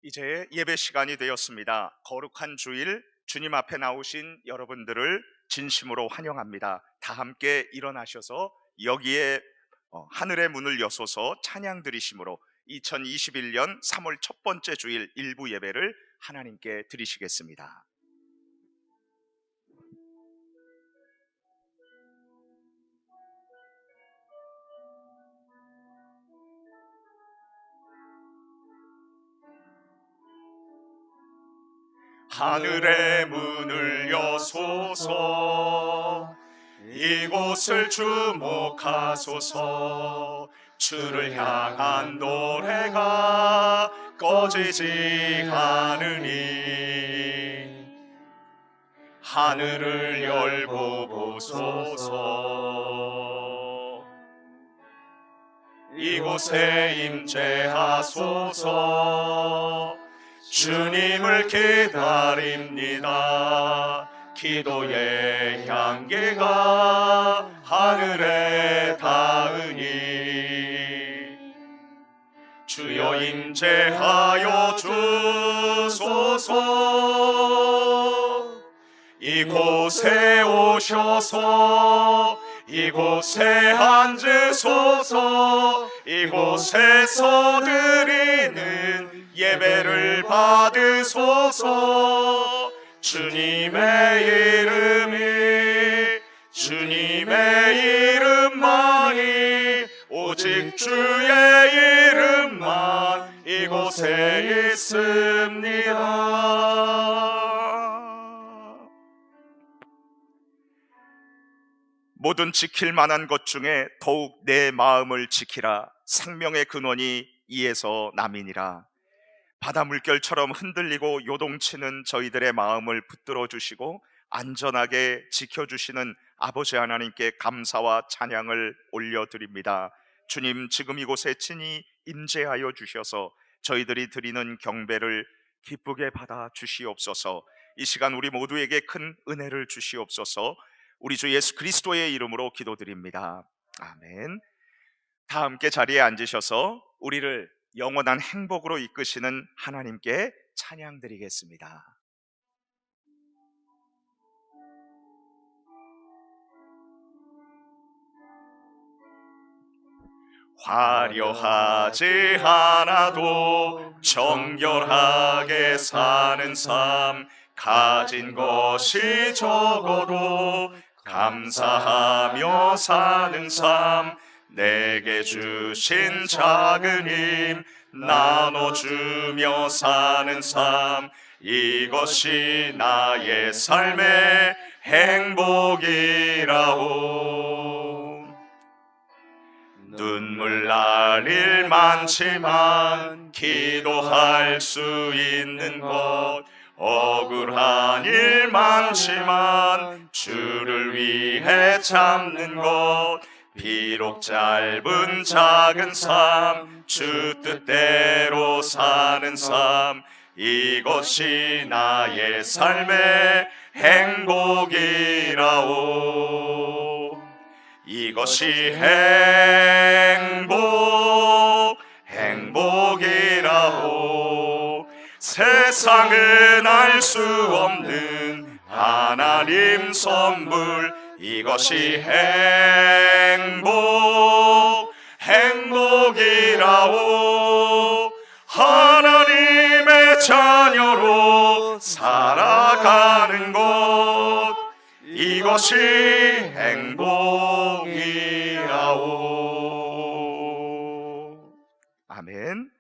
이제 예배 시간이 되었습니다. 거룩한 주일 주님 앞에 나오신 여러분들을 진심으로 환영합니다. 다 함께 일어나셔서 여기에 하늘의 문을 여소서 찬양 드리심으로 2021년 3월 첫 번째 주일 일부 예배를 하나님께 드리시겠습니다. 하늘의 문을 여소서, 이곳을 주목하소서. 주를 향한 노래가 꺼지지 않으니 하늘을 열고 보소서. 이곳에 임재하소서. 주님을 기다립니다. 기도의 향기가 하늘에 닿으니 주여 임재하여 주소서. 이곳에 오셔서 이곳에 앉으소서. 이곳에서 드리는 예배를 받으소서. 주님의 주님의 이름만이, 오직 주의 이름만 이곳에 있습니다. 모든 지킬 만한 것 중에 더욱 내 마음을 지키라. 생명의 근원이 이에서 남이니라. 바다 물결처럼 흔들리고 요동치는 저희들의 마음을 붙들어 주시고 안전하게 지켜주시는 아버지 하나님께 감사와 찬양을 올려드립니다. 주님, 지금 이곳에 친히 임재하여 주셔서 저희들이 드리는 경배를 기쁘게 받아 주시옵소서. 이 시간 우리 모두에게 큰 은혜를 주시옵소서. 우리 주 예수 그리스도의 이름으로 기도드립니다. 아멘. 다 함께 자리에 앉으셔서 우리를 영원한 행복으로 이끄시는 하나님께 찬양 드리겠습니다. 화려하지 않아도 정결하게 사는 삶, 가진 것이 적어도 감사하며 사는 삶, 내게 주신 작은 힘 나눠주며 사는 삶, 이것이 나의 삶의 행복이라오. 눈물 날 일 많지만 기도할 수 있는 것, 억울한 일 많지만 주를 위해 참는 것, 비록 짧은 작은 삶, 주 뜻대로 사는 삶, 이것이 나의 삶의 행복이라오. 이것이 행복이라오. 세상은 알 수 없는 하나님 선물, 이것이 행복이라오. 하나님의 자녀로 살아가는 것, 이것이 행복이라오. 아멘.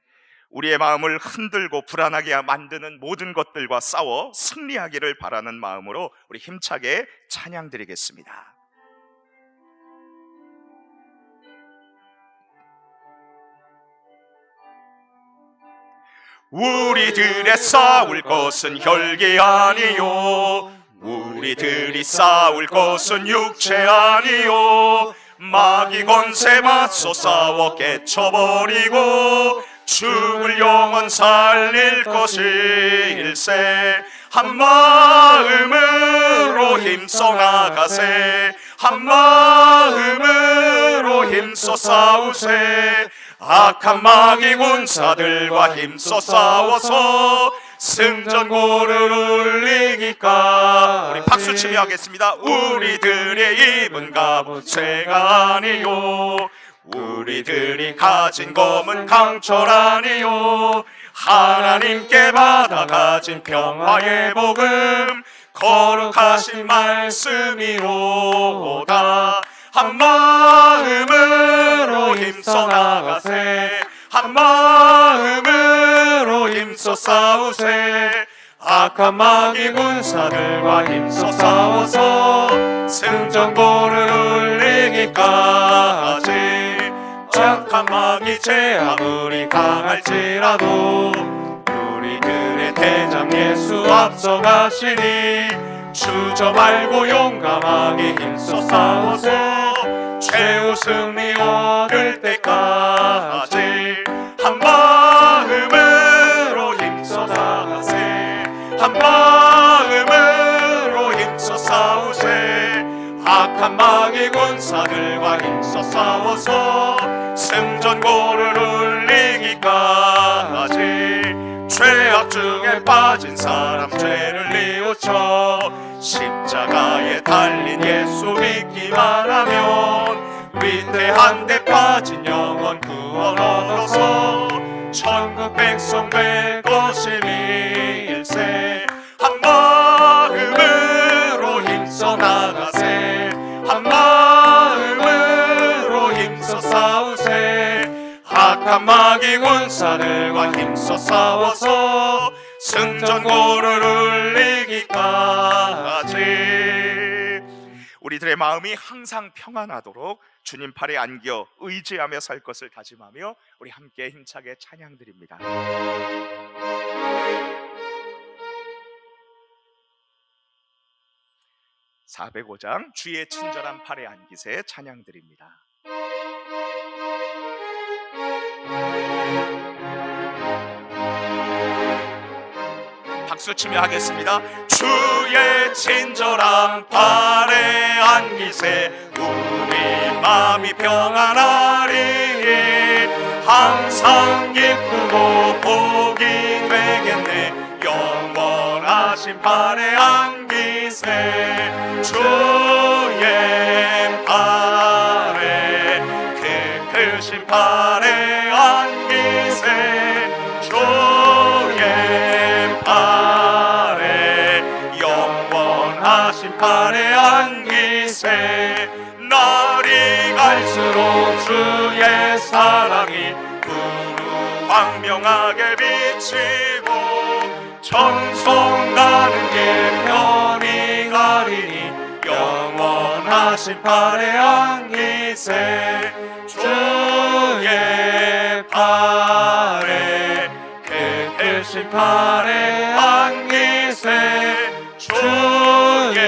우리의 마음을 흔들고 불안하게 만드는 모든 것들과 싸워 승리하기를 바라는 마음으로 우리 힘차게 찬양 드리겠습니다. 우리들의 싸울 것은 혈기 아니요, 우리들이 싸울 것은 육체 아니요, 마귀 권세 맞서 싸워 깨쳐버리고 죽을 영혼 살릴 것일세. 한 마음으로 힘써 나가세. 한 마음으로 힘써 싸우세. 악한 마귀 군사들과 힘써 싸워서 승전고를 울리기까지. 우리 박수치며 하겠습니다. 우리들의 입은 갑옷쇠가 아니요, 우리들이 가진 검은 강철아니요, 하나님께 받아 가진 평화의 복음 거룩하신 말씀이로다. 한 마음으로 힘써 나가세, 한 마음으로 힘써 싸우세. 악한 마귀 군사들과 힘써 싸워서 승전고를 울리기까지. 악한 마귀 죄 아무리 강할지라도 우리들의 대장 예수 앞서가시니 주저 말고 용감하게 힘써 싸워서 최후 승리 얻을 때까지. 한 마음으로 힘써 나가세, 한 마음으로 힘써 싸우세. 악한 마귀 군사들과 힘써 싸워서 승전고를 울리기까지. 죄악 중에 빠진 사람 죄를 뉘우쳐 십자가에 달린 예수 믿기만 하면 위대한 데 빠진 영원 구원 얻어서 천국 백성 될 것임일세. 한 마음으로 힘써 나가세, 한 마음으로 힘써 싸우세. 악한 마귀 군사들과 힘써 싸워서 승전고를 울리기까지. 우리들의 마음이 항상 평안하도록 주님 팔에 안겨 의지하며 살 것을 다짐하며 우리 함께 힘차게 찬양드립니다. 405장 주의 친절한 팔에 안기세 찬양드립니다. 박수치며 하겠습니다. 주의 친절한 팔에 안기세 우리 마음이 평안하리. 항상 기쁘고 복이 되겠네 영원하신 팔에 안기세. 주의 팔에 그 크신 팔에 안기세. 주의 팔에 영원하신 팔에 안기세. 날이 갈수록 주의 사랑이 두루 광명하게 비치고 정성 가는 길 편히 가리니 영원하신 팔에 안기세. 주의 팔에 그 크신 팔에 안기세. 주의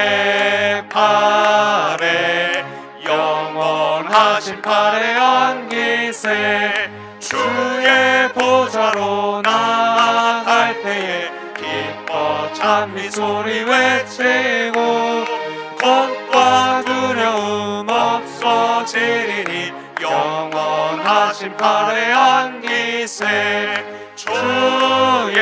팔에 영원하신 팔에 안기세. 주의 보좌로 나아갈 때에 기뻐 찬미 소리 외치고 겁과 두려움 없어지리니 영원하신 팔에 안기세. 주의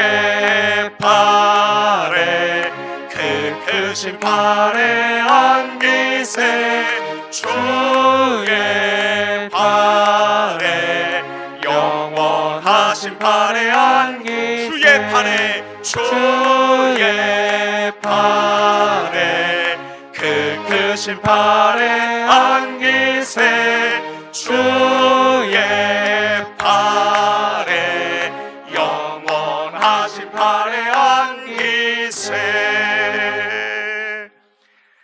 팔에 그 크신 팔에 안기세. 주의 팔에 영원하신 팔에 안기세. 주의 팔에 주의 팔에 그 크신 팔에 안기세. 주의 팔에 영원하신 팔에 안기세.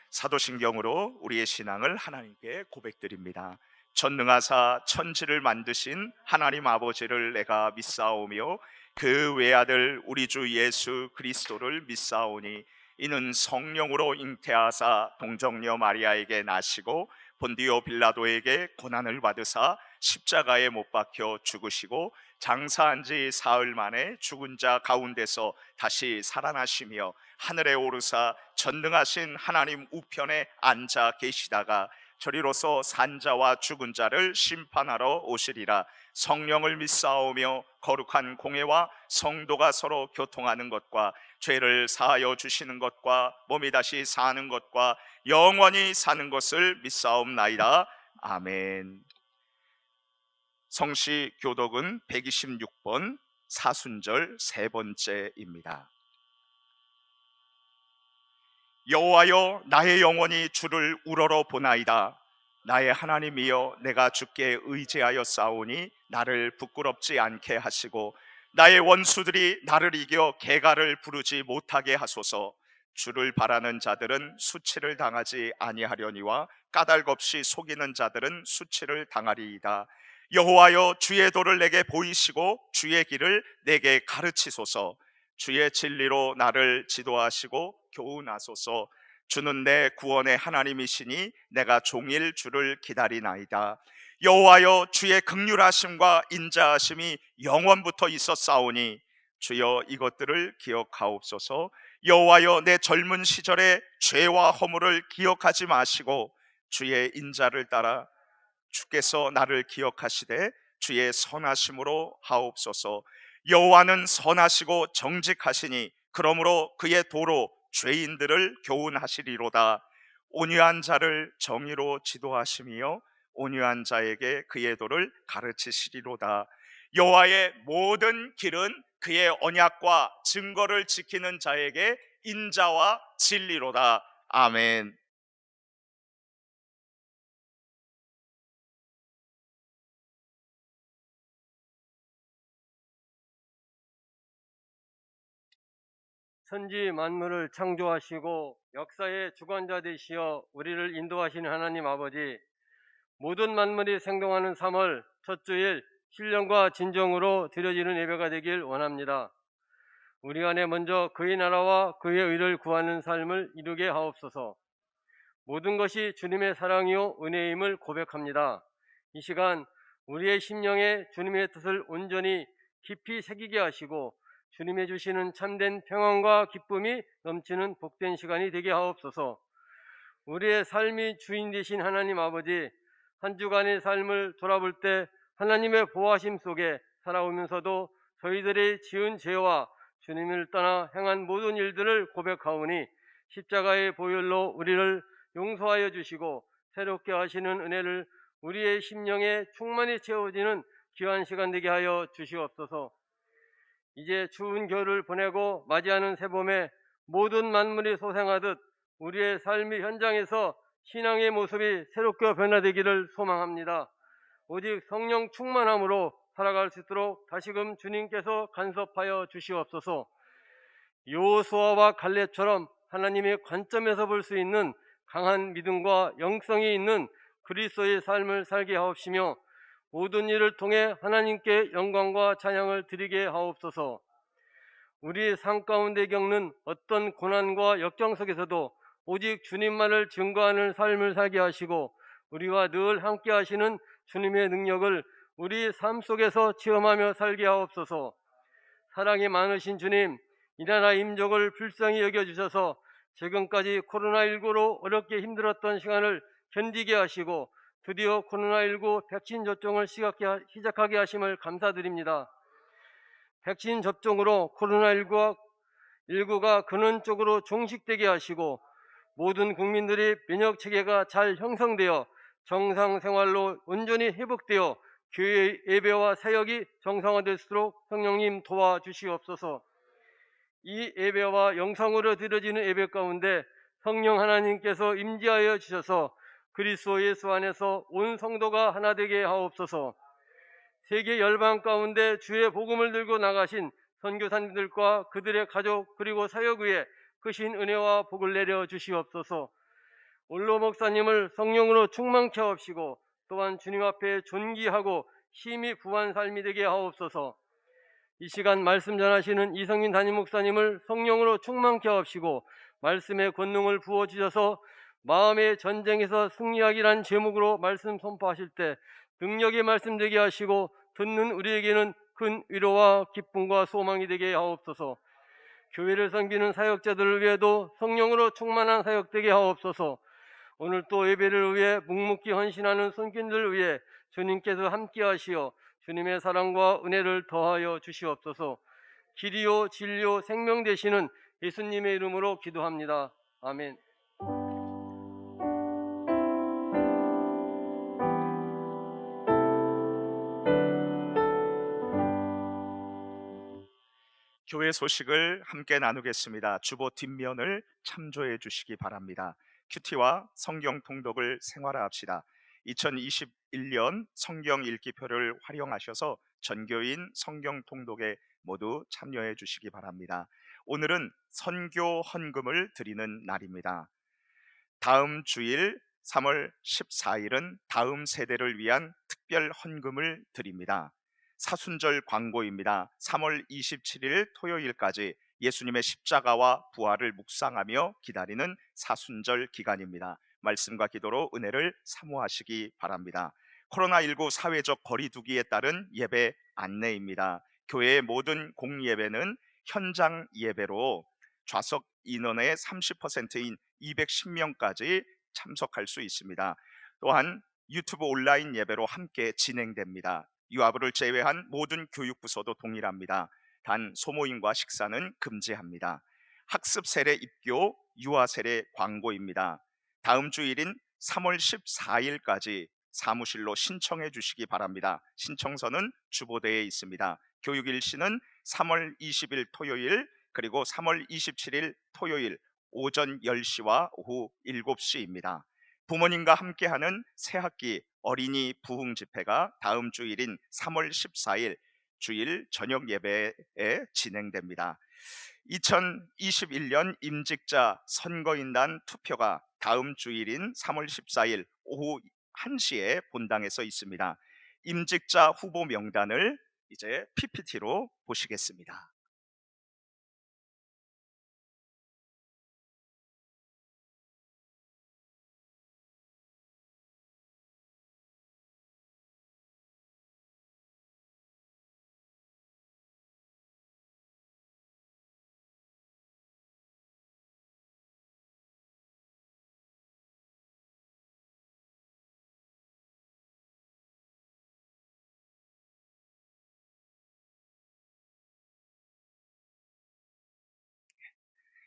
사도신경으로 우리의 신앙을 하나님께 고백드립니다. 전능하사 천지를 만드신 하나님 아버지를 내가 믿사오며 그 외아들 우리 주 예수 그리스도를 믿사오니 이는 성령으로 잉태하사 동정녀 마리아에게 나시고 본디오 빌라도에게 고난을 받으사 십자가에 못 박혀 죽으시고 장사한 지 사흘 만에 죽은 자 가운데서 다시 살아나시며 하늘에 오르사 전능하신 하나님 우편에 앉아 계시다가 저리로서 산자와 죽은 자를 심판하러 오시리라. 성령을 믿사오며 거룩한 공예와 성도가 서로 교통하는 것과 죄를 사하여 주시는 것과 몸이 다시 사는 것과 영원히 사는 것을 믿사옵나이다. 아멘. 성시 교독은 126번 사순절 세 번째입니다. 여호와여, 나의 영혼이 주를 우러러 보나이다. 나의 하나님이여, 내가 주께 의지하여 싸우니 나를 부끄럽지 않게 하시고 나의 원수들이 나를 이겨 개가를 부르지 못하게 하소서. 주를 바라는 자들은 수치를 당하지 아니하려니와 까닭없이 속이는 자들은 수치를 당하리이다. 여호와여, 주의 도를 내게 보이시고 주의 길을 내게 가르치소서. 주의 진리로 나를 지도하시고 교훈하소서. 주는 내 구원의 하나님이시니 내가 종일 주를 기다리나이다. 여호와여, 주의 긍휼하심과 인자하심이 영원부터 있었사오니 주여 이것들을 기억하옵소서. 여호와여, 내 젊은 시절의 죄와 허물을 기억하지 마시고 주의 인자를 따라 주께서 나를 기억하시되 주의 선하심으로 하옵소서. 여호와는 선하시고 정직하시니 그러므로 그의 도로 죄인들을 교훈하시리로다. 온유한 자를 정의로 지도하시며 온유한 자에게 그의 도를 가르치시리로다. 여호와의 모든 길은 그의 언약과 증거를 지키는 자에게 인자와 진리로다. 아멘. 천지 만물을 창조하시고 역사의 주관자 되시어 우리를 인도하시는 하나님 아버지, 모든 만물이 생동하는 3월 첫 주일 신령과 진정으로 드려지는 예배가 되길 원합니다. 우리 안에 먼저 그의 나라와 그의 의를 구하는 삶을 이루게 하옵소서. 모든 것이 주님의 사랑이요 은혜임을 고백합니다. 이 시간 우리의 심령에 주님의 뜻을 온전히 깊이 새기게 하시고 주님이 주시는 참된 평안과 기쁨이 넘치는 복된 시간이 되게 하옵소서. 우리의 삶이 주인 되신 하나님 아버지, 한 주간의 삶을 돌아볼 때 하나님의 보호하심 속에 살아오면서도 저희들의 지은 죄와 주님을 떠나 행한 모든 일들을 고백하오니 십자가의 보혈로 우리를 용서하여 주시고 새롭게 하시는 은혜를 우리의 심령에 충만히 채워지는 귀한 시간 되게 하여 주시옵소서. 이제 추운 겨울을 보내고 맞이하는 새봄에 모든 만물이 소생하듯 우리의 삶의 현장에서 신앙의 모습이 새롭게 변화되기를 소망합니다. 오직 성령 충만함으로 살아갈 수 있도록 다시금 주님께서 간섭하여 주시옵소서. 여호수아와 갈렙처럼 하나님의 관점에서 볼 수 있는 강한 믿음과 영성이 있는 그리스도의 삶을 살게 하옵시며 모든 일을 통해 하나님께 영광과 찬양을 드리게 하옵소서. 우리 삶 가운데 겪는 어떤 고난과 역경 속에서도 오직 주님만을 증거하는 삶을 살게 하시고 우리와 늘 함께 하시는 주님의 능력을 우리 삶 속에서 체험하며 살게 하옵소서. 사랑이 많으신 주님, 이 나라 임족을 불쌍히 여겨주셔서 지금까지 코로나19로 어렵게 힘들었던 시간을 견디게 하시고 드디어 코로나19 백신 접종을 시작하게 하심을 감사드립니다. 백신 접종으로 코로나19가 근원적으로 종식되게 하시고 모든 국민들이 면역 체계가 잘 형성되어 정상 생활로 온전히 회복되어 교회 예배와 사역이 정상화될 수 있도록 성령님 도와주시옵소서. 이 예배와 영상으로 드려지는 예배 가운데 성령 하나님께서 임재하여 주셔서 그리스도 예수 안에서 온 성도가 하나 되게 하옵소서. 세계 열방 가운데 주의 복음을 들고 나가신 선교사님들과 그들의 가족 그리고 사역 위에 크신 은혜와 복을 내려 주시옵소서. 올로 목사님을 성령으로 충만케 하옵시고 또한 주님 앞에 존귀하고 힘이 부한 삶이 되게 하옵소서. 이 시간 말씀 전하시는 이성민 담임 목사님을 성령으로 충만케 하옵시고 말씀의 권능을 부어주셔서 마음의 전쟁에서 승리하기란 제목으로 말씀 선포하실 때 능력의 말씀 되게 하시고 듣는 우리에게는 큰 위로와 기쁨과 소망이 되게 하옵소서. 교회를 섬기는 사역자들을 위해도 성령으로 충만한 사역 되게 하옵소서. 오늘 또 예배를 위해 묵묵히 헌신하는 손길들을 위해 주님께서 함께 하시어 주님의 사랑과 은혜를 더하여 주시옵소서. 길이요 진리요 생명 되시는 예수님의 이름으로 기도합니다. 아멘. 교회 소식을 함께 나누겠습니다. 주보 뒷면을 참조해 주시기 바랍니다. 큐티와 성경 통독을 생활화합시다. 2021년 성경 읽기표를 활용하셔서 전교인 성경 통독에 모두 참여해 주시기 바랍니다. 오늘은 선교 헌금을 드리는 날입니다. 다음 주일 3월 14일은 다음 세대를 위한 특별 헌금을 드립니다. 사순절 광고입니다. 3월 27일 토요일까지 예수님의 십자가와 부활을 묵상하며 기다리는 사순절 기간입니다. 말씀과 기도로 은혜를 사모하시기 바랍니다. 코로나19 사회적 거리두기에 따른 예배 안내입니다. 교회의 모든 공예배는 현장 예배로 좌석 인원의 30%인 210명까지 참석할 수 있습니다. 또한 유튜브 온라인 예배로 함께 진행됩니다. 유아부를 제외한 모든 교육부서도 동일합니다. 단 소모임과 식사는 금지합니다. 학습 세례 입교, 유아 세례 광고입니다. 다음 주일인 3월 14일까지 사무실로 신청해 주시기 바랍니다. 신청서는 주보대에 있습니다. 교육일시는 3월 20일 토요일 그리고 3월 27일 토요일 오전 10시와 오후 7시입니다. 부모님과 함께하는 새학기 어린이 부흥 집회가 다음 주일인 3월 14일 주일 저녁 예배에 진행됩니다. 2021년 임직자 선거인단 투표가 다음 주일인 3월 14일 오후 1시에 본당에서 있습니다. 임직자 후보 명단을 이제 PPT로 보시겠습니다.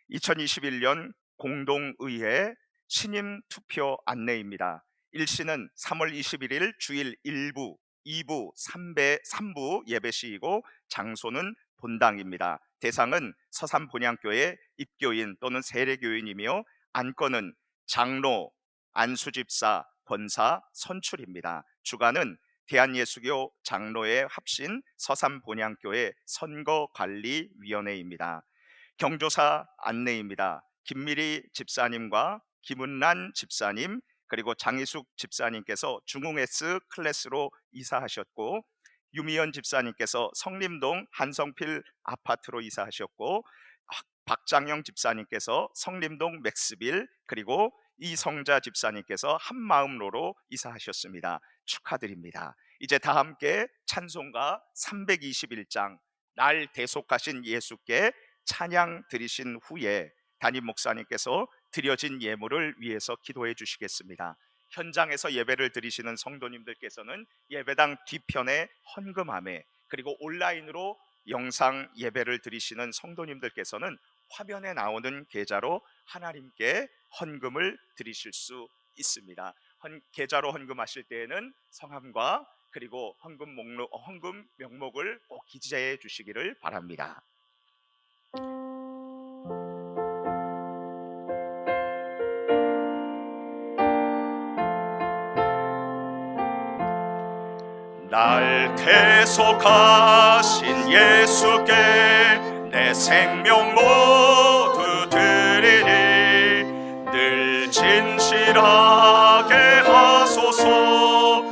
(2021년) 공동의회 신임 투표 안내입니다. 1시는 3월 21일 주일 1부, 2부, 3부 예배 시이고 장소는 본당입니다. 대상은 서산본향교회 입교인 또는 세례교인이며 안건은 장로, 안수집사, 권사, 선출입니다. 주관은 대한예수교 장로회 합신 서산본향교회 선거관리위원회입니다. 경조사 안내입니다. 김미리 집사님과 김은란 집사님 그리고 장희숙 집사님께서 중흥S 클래스로 이사하셨고, 유미연 집사님께서 성림동 한성필 아파트로 이사하셨고, 박장영 집사님께서 성림동 맥스빌, 그리고 이성자 집사님께서 한마음로로 이사하셨습니다. 축하드립니다. 이제 다 함께 찬송가 321장 날 대속하신 예수께 찬양 드리신 후에 담임 목사님께서 드려진 예물을 위해서 기도해 주시겠습니다. 현장에서 예배를 드리시는 성도님들께서는 예배당 뒤편에 헌금함에, 그리고 온라인으로 영상 예배를 드리시는 성도님들께서는 화면에 나오는 계좌로 하나님께 헌금을 드리실 수 있습니다. 계좌로 헌금하실 때에는 성함과 그리고 헌금 명목을 꼭 기재해 주시기를 바랍니다. 날 대속하신 예수께 내 생명 모두 드리니 늘 진실하게 하소서.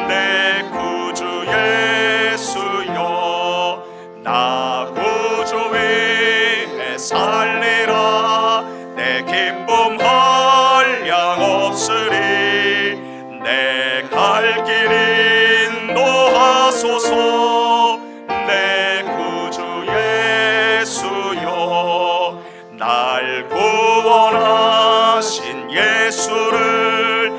내 구주 예수여, 나 구주 위에 살리라. 내 기쁨 한량 없으리. 내 갈 길이 인도하소서. 내 구주 예수여, 날 구원하신 예수를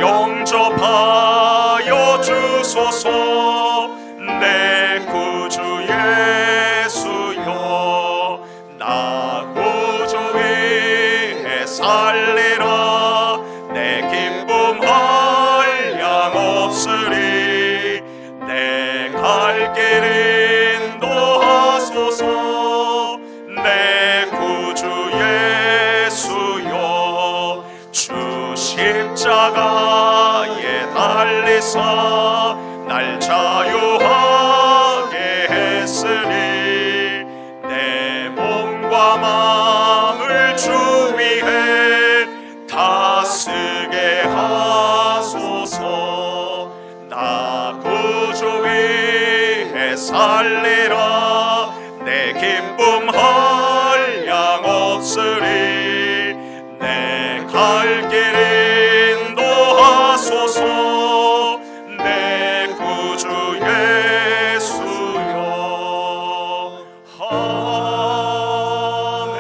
영접하여 주소서. 내 구주 예수여, 나 구주 위에 살리라. 내 기쁨 한량없으리. 내 갈 길 인도하소서. 내 구주 예수여, 주 십자가에 달리사 날 자유하게 했으니 내 몸과 마음을 주 위해 다스게 하소서. 나 구주 위에 살리라. 내 기쁨 한량없으리. 내 갈 길 인도하소서. 내 구주 예수여. 아멘.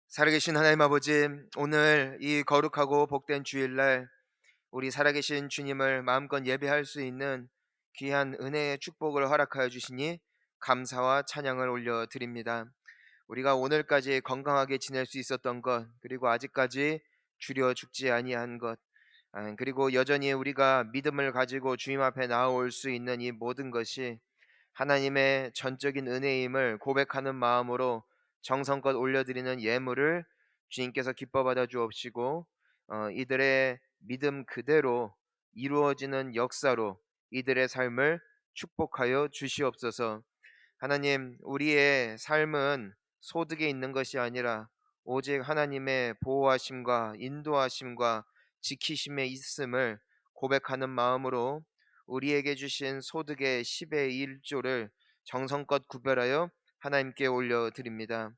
살아계신 하나님 아버지, 오늘 이 거룩하고 복된 주일날 우리 살아계신 주님을 마음껏 예배할 수 있는 귀한 은혜의 축복을 허락하여 주시니 감사와 찬양을 올려드립니다. 우리가 오늘까지 건강하게 지낼 수 있었던 것, 그리고 아직까지 주려 죽지 아니한 것, 그리고 여전히 우리가 믿음을 가지고 주님 앞에 나아올 수 있는 이 모든 것이 하나님의 전적인 은혜임을 고백하는 마음으로 정성껏 올려드리는 예물을 주님께서 기뻐 받아 주옵시고, 이들의 믿음 그대로 이루어지는 역사로 이들의 삶을 축복하여 주시옵소서. 하나님, 우리의 삶은 소득에 있는 것이 아니라 오직 하나님의 보호하심과 인도하심과 지키심에 있음을 고백하는 마음으로 우리에게 주신 소득의 10의 1조를 정성껏 구별하여 하나님께 올려드립니다.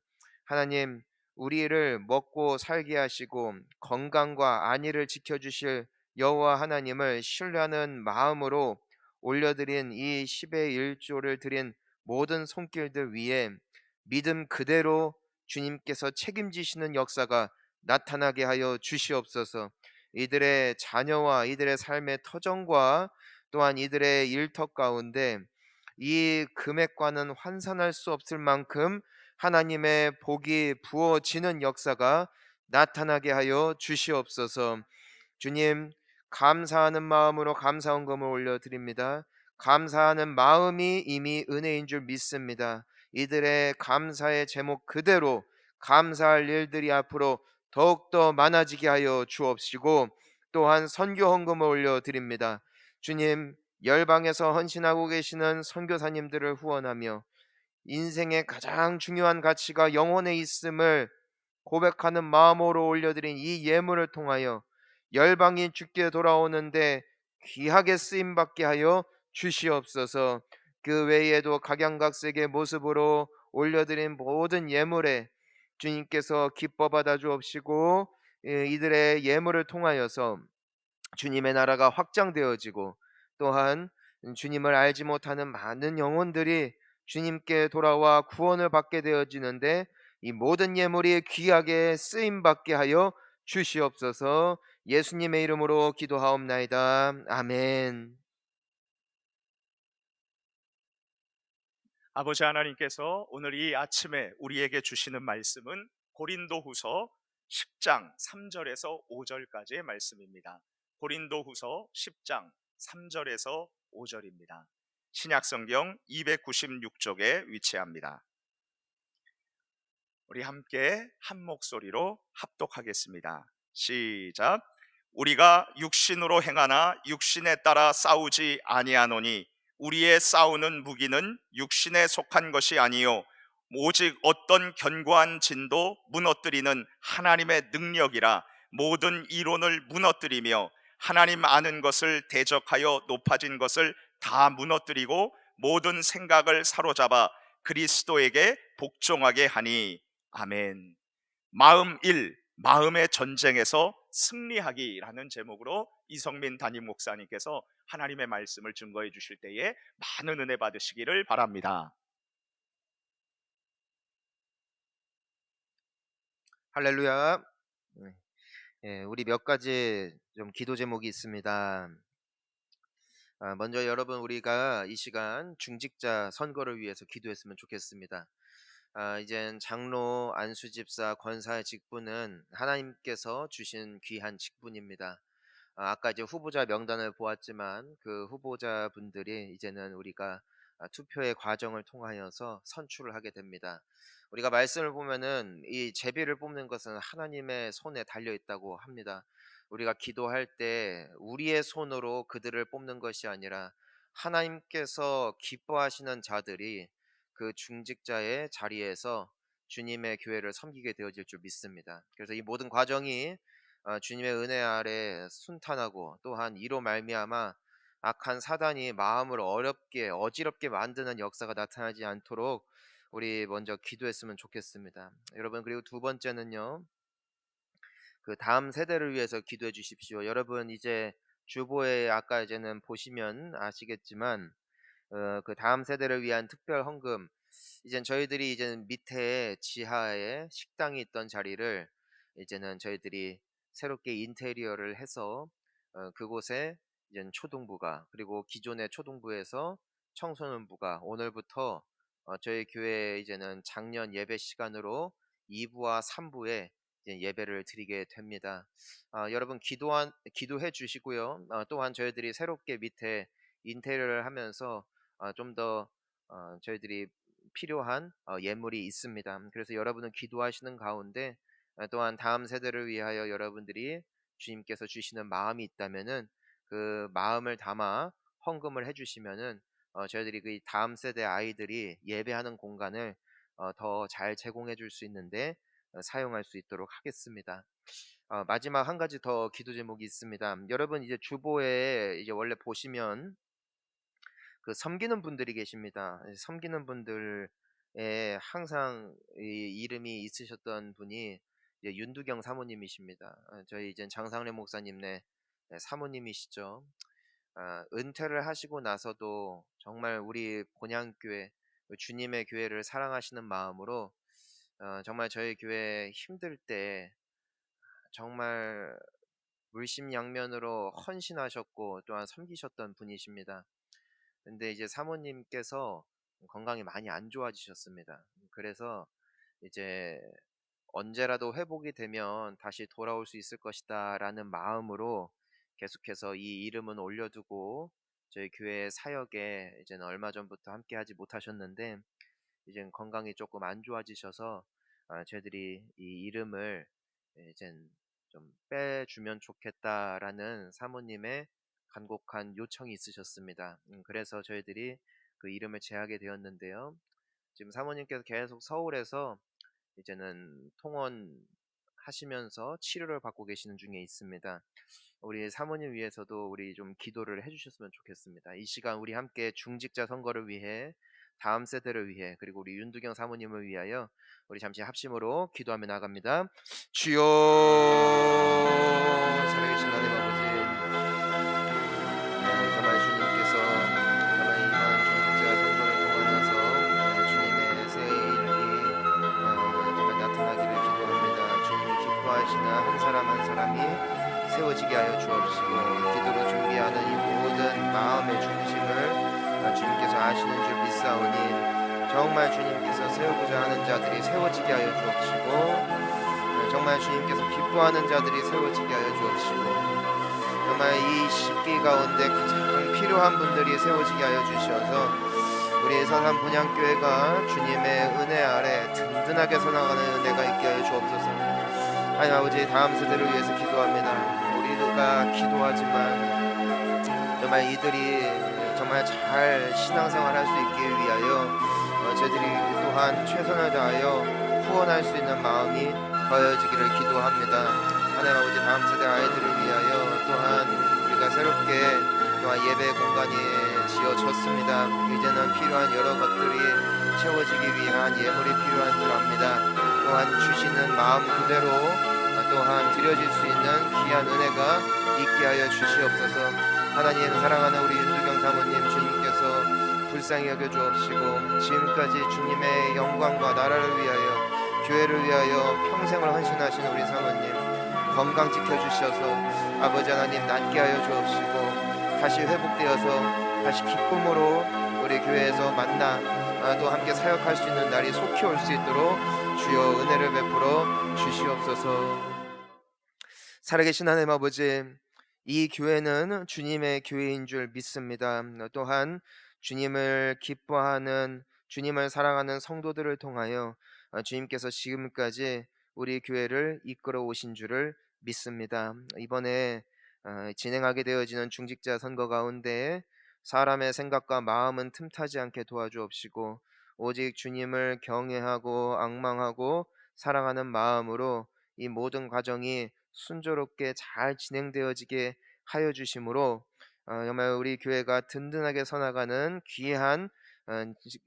하나님, 우리를 먹고 살게 하시고 건강과 안위를 지켜주실 여호와 하나님을 신뢰하는 마음으로 올려드린 이 10의 1조를 드린 모든 손길들 위에 믿음 그대로 주님께서 책임지시는 역사가 나타나게 하여 주시옵소서. 이들의 자녀와 이들의 삶의 터전과 또한 이들의 일터 가운데 이 금액과는 환산할 수 없을 만큼 하나님의 복이 부어지는 역사가 나타나게 하여 주시옵소서. 주님, 감사하는 마음으로 감사헌금을 올려드립니다. 감사하는 마음이 이미 은혜인 줄 믿습니다. 이들의 감사의 제목 그대로 감사할 일들이 앞으로 더욱더 많아지게 하여 주옵시고, 또한 선교 헌금을 올려드립니다. 주님, 열방에서 헌신하고 계시는 선교사님들을 후원하며 인생의 가장 중요한 가치가 영혼에 있음을 고백하는 마음으로 올려드린 이 예물을 통하여 열방이 주께 돌아오는데 귀하게 쓰임받게 하여 주시옵소서. 그 외에도 각양각색의 모습으로 올려드린 모든 예물에 주님께서 기뻐 받아 주옵시고, 이들의 예물을 통하여서 주님의 나라가 확장되어지고, 또한 주님을 알지 못하는 많은 영혼들이 주님께 돌아와 구원을 받게 되어지는데 이 모든 예물이 귀하게 쓰임 받게 하여 주시옵소서. 예수님의 이름으로 기도하옵나이다. 아멘. 아버지 하나님께서 오늘 이 아침에 우리에게 주시는 말씀은 고린도후서 10장 3절에서 5절까지의 말씀입니다. 고린도후서 10장 3절에서 5절입니다. 신약성경 296쪽에 위치합니다. 우리 함께 한 목소리로 합독하겠습니다. 시작. 우리가 육신으로 행하나 육신에 따라 싸우지 아니하노니 우리의 싸우는 무기는 육신에 속한 것이 아니요 오직 어떤 견고한 진도 무너뜨리는 하나님의 능력이라. 모든 이론을 무너뜨리며 하나님 아는 것을 대적하여 높아진 것을 다 무너뜨리고 모든 생각을 사로잡아 그리스도에게 복종하게 하니. 아멘. 마음의 전쟁에서 승리하기라는 제목으로 이성민 담임 목사님께서 하나님의 말씀을 증거해 주실 때에 많은 은혜 받으시기를 바랍니다. 할렐루야. 네. 예, 우리 몇 가지 좀 기도 제목이 있습니다. 먼저 여러분 우리가 이 시간 중직자 선거를 위해서 기도했으면 좋겠습니다. 이젠 장로, 안수집사, 권사의 직분은 하나님께서 주신 귀한 직분입니다. 아까 이제 후보자 명단을 보았지만 그 후보자분들이 이제는 우리가 투표의 과정을 통하여서 선출을 하게 됩니다. 우리가 말씀을 보면은 이 제비를 뽑는 것은 하나님의 손에 달려 있다고 합니다. 우리가 기도할 때 우리의 손으로 그들을 뽑는 것이 아니라 하나님께서 기뻐하시는 자들이 그 중직자의 자리에서 주님의 교회를 섬기게 되어질 줄 믿습니다. 그래서 이 모든 과정이 주님의 은혜 아래 순탄하고 또한 이로 말미암아 악한 사단이 마음을 어렵게 어지럽게 만드는 역사가 나타나지 않도록 우리 먼저 기도했으면 좋겠습니다. 여러분, 그리고 두 번째는요, 그 다음 세대를 위해서 기도해 주십시오. 여러분, 이제 주보에 아까 이제는 보시면 아시겠지만 그 다음 세대를 위한 특별 헌금, 이젠 저희들이 이제는 밑에 지하에 식당이 있던 자리를 이제는 저희들이 새롭게 인테리어를 해서 그곳에 이제 초등부가, 그리고 기존의 초등부에서 청소년부가 오늘부터 저희 교회 이제는 작년 예배 시간으로 2부와 3부에 이제 예배를 드리게 됩니다. 여러분 기도해 주시고요. 또한 저희들이 새롭게 밑에 인테리어를 하면서 좀 더 저희들이 필요한 예물이 있습니다. 그래서 여러분은 기도하시는 가운데 또한 다음 세대를 위하여 여러분들이 주님께서 주시는 마음이 있다면은 그 마음을 담아 헌금을 해주시면은 저희들이 그 다음 세대 아이들이 예배하는 공간을 더 잘 제공해 줄 수 있는데 사용할 수 있도록 하겠습니다. 마지막 한 가지 더 기도 제목이 있습니다. 여러분 이제 주보에 이제 원래 보시면 그 섬기는 분들이 계십니다. 섬기는 분들에 항상 이 이름이 있으셨던 분이 이제 윤두경 사모님이십니다. 저희 이제 장상래 목사님네 사모님이시죠. 은퇴를 하시고 나서도 정말 우리 본향교회 주님의 교회를 사랑하시는 마음으로 정말 저희 교회 힘들 때 정말 물심양면으로 헌신하셨고 또한 섬기셨던 분이십니다. 근데 이제 사모님께서 건강이 많이 안 좋아지셨습니다. 그래서 이제 언제라도 회복이 되면 다시 돌아올 수 있을 것이다 라는 마음으로 계속해서 이 이름은 올려두고 저희 교회 사역에 이제는 얼마 전부터 함께 하지 못하셨는데 이젠 건강이 조금 안 좋아지셔서 저희들이 이 이름을 이젠 좀 빼주면 좋겠다라는 사모님의 간곡한 요청이 있으셨습니다. 그래서 저희들이 그 이름을 제하게 되었는데요. 지금 사모님께서 계속 서울에서 이제는 통원하시면서 치료를 받고 계시는 중에 있습니다. 우리 사모님 위해서도 우리 좀 기도를 해주셨으면 좋겠습니다. 이 시간 우리 함께 중직자 선거를 위해 다음 세대를 위해 그리고 우리 윤두경 사모님을 위하여 우리 잠시 합심으로 기도하며 나갑니다. 주여 살아계신 하나님 아버지, 정말 주님께서 정말 이번 중직자 선거를 통하여서 주님의 새 일이 정말 나타나기를 기도합니다. 주님이 기뻐하시는 한 사람 한 사람이 세워지게 하여 주옵시고 기도로 준비하는 이 모든 마음의 중심을 주님께서 아시는 줄 믿사오니 정말 주님께서 세우고자 하는 자들이 세워지게 하여 주옵시고 정말 주님께서 기뻐하는 자들이 세워지게 하여 주옵시고 정말 이 시기 가운데 가장 필요한 분들이 세워지게 하여 주셔서 우리 서산 본향교회가 주님의 은혜 아래 든든하게 서나가는 은혜가 있게 하여 주옵소서. 하나님 아버지, 다음 세대를 위해서 기도합니다. 우리가 기도하지만 정말 이들이 정말 잘 신앙생활 할 수 있기 위하여 저희들이 또한 최선을 다하여 후원할 수 있는 마음이 더해지기를 기도합니다. 하나님 아버지, 다음 세대 아이들을 위하여 또한 우리가 새롭게 또한 예배 공간이 지어졌습니다. 이제는 필요한 여러 것들이 채워지기 위한 예물이 필요한 줄 압니다. 또한 주시는 마음 그대로 또한 드려질 수 있는 귀한 은혜가 있게 하여 주시옵소서. 하나님 사랑하는 우리 윤두경 사모님, 주님께서 불쌍히 여겨 주옵시고 지금까지 주님의 영광과 나라를 위하여 교회를 위하여 평생을 헌신하신 우리 사모님, 건강 지켜주셔서 아버지 하나님 낫게 하여 주옵시고 다시 회복되어서 다시 기쁨으로 우리 교회에서 만나 또 함께 사역할 수 있는 날이 속히 올 수 있도록 주여 은혜를 베풀어 주시옵소서. 살아계신 하나님 아버지, 이 교회는 주님의 교회인 줄 믿습니다. 또한 주님을 기뻐하는, 주님을 사랑하는 성도들을 통하여 주님께서 지금까지 우리 교회를 이끌어 오신 줄을 믿습니다. 이번에 진행하게 되어지는 중직자 선거 가운데 사람의 생각과 마음은 틈타지 않게 도와주옵시고 오직 주님을 경외하고 앙망하고 사랑하는 마음으로 이 모든 과정이 순조롭게 잘 진행되어지게 하여 주심으로 정말 우리 교회가 든든하게 서나가는 귀한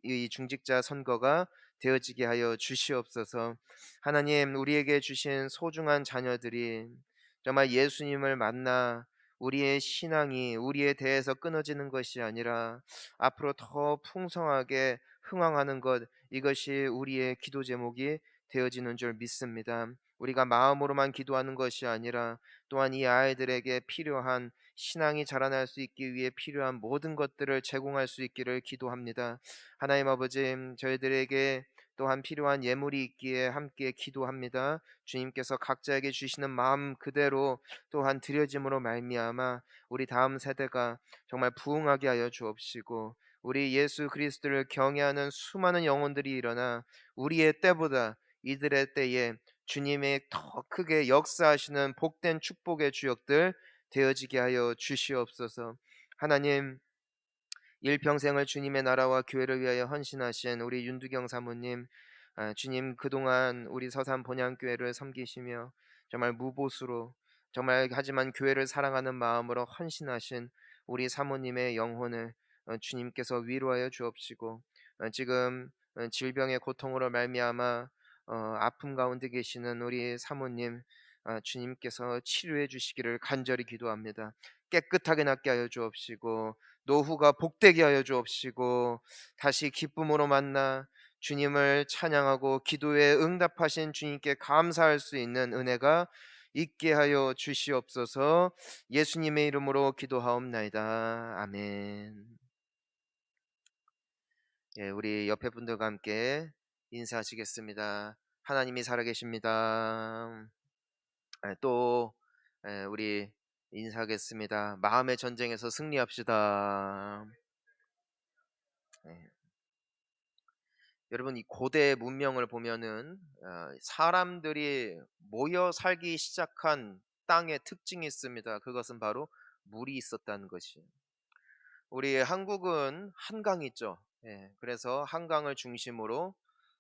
이 중직자 선거가 되어지게 하여 주시옵소서. 하나님, 우리에게 주신 소중한 자녀들이 정말 예수님을 만나 우리의 신앙이 우리에 대해서 끊어지는 것이 아니라 앞으로 더 풍성하게 흥왕하는 것, 이것이 우리의 기도 제목이 되어지는 줄 믿습니다. 우리가 마음으로만 기도하는 것이 아니라 또한 이 아이들에게 필요한 신앙이 자라날 수 있기 위해 필요한 모든 것들을 제공할 수 있기를 기도합니다. 하나님 아버지, 저희들에게 또한 필요한 예물이 있기에 함께 기도합니다. 주님께서 각자에게 주시는 마음 그대로 또한 드려짐으로 말미암아 우리 다음 세대가 정말 부흥하게 하여 주옵시고 우리 예수 그리스도를 경외하는 수많은 영혼들이 일어나 우리의 때보다 이들의 때에 주님의 더 크게 역사하시는 복된 축복의 주역들 되어지게 하여 주시옵소서. 하나님, 일평생을 주님의 나라와 교회를 위하여 헌신하신 우리 윤두경 사모님, 주님 그동안 우리 서산 본향교회를 섬기시며 정말 무보수로 정말 하지만 교회를 사랑하는 마음으로 헌신하신 우리 사모님의 영혼을 주님께서 위로하여 주옵시고 지금 질병의 고통으로 말미암아 아픔 가운데 계시는 우리 사모님 주님께서 치료해 주시기를 간절히 기도합니다. 깨끗하게 낫게 하여 주옵시고 노후가 복되게 하여 주옵시고 다시 기쁨으로 만나 주님을 찬양하고 기도에 응답하신 주님께 감사할 수 있는 은혜가 있게 하여 주시옵소서. 예수님의 이름으로 기도하옵나이다. 아멘. 예, 우리 옆에 분들과 함께 인사하시겠습니다. 하나님이 살아계십니다. 또 우리 인사하겠습니다. 마음의 전쟁에서 승리합시다. 예. 여러분, 이 고대 문명을 보면은 사람들이 모여 살기 시작한 땅의 특징이 있습니다. 그것은 바로 물이 있었다는 것이. 우리 한국은 한강이 있죠. 예, 그래서 한강을 중심으로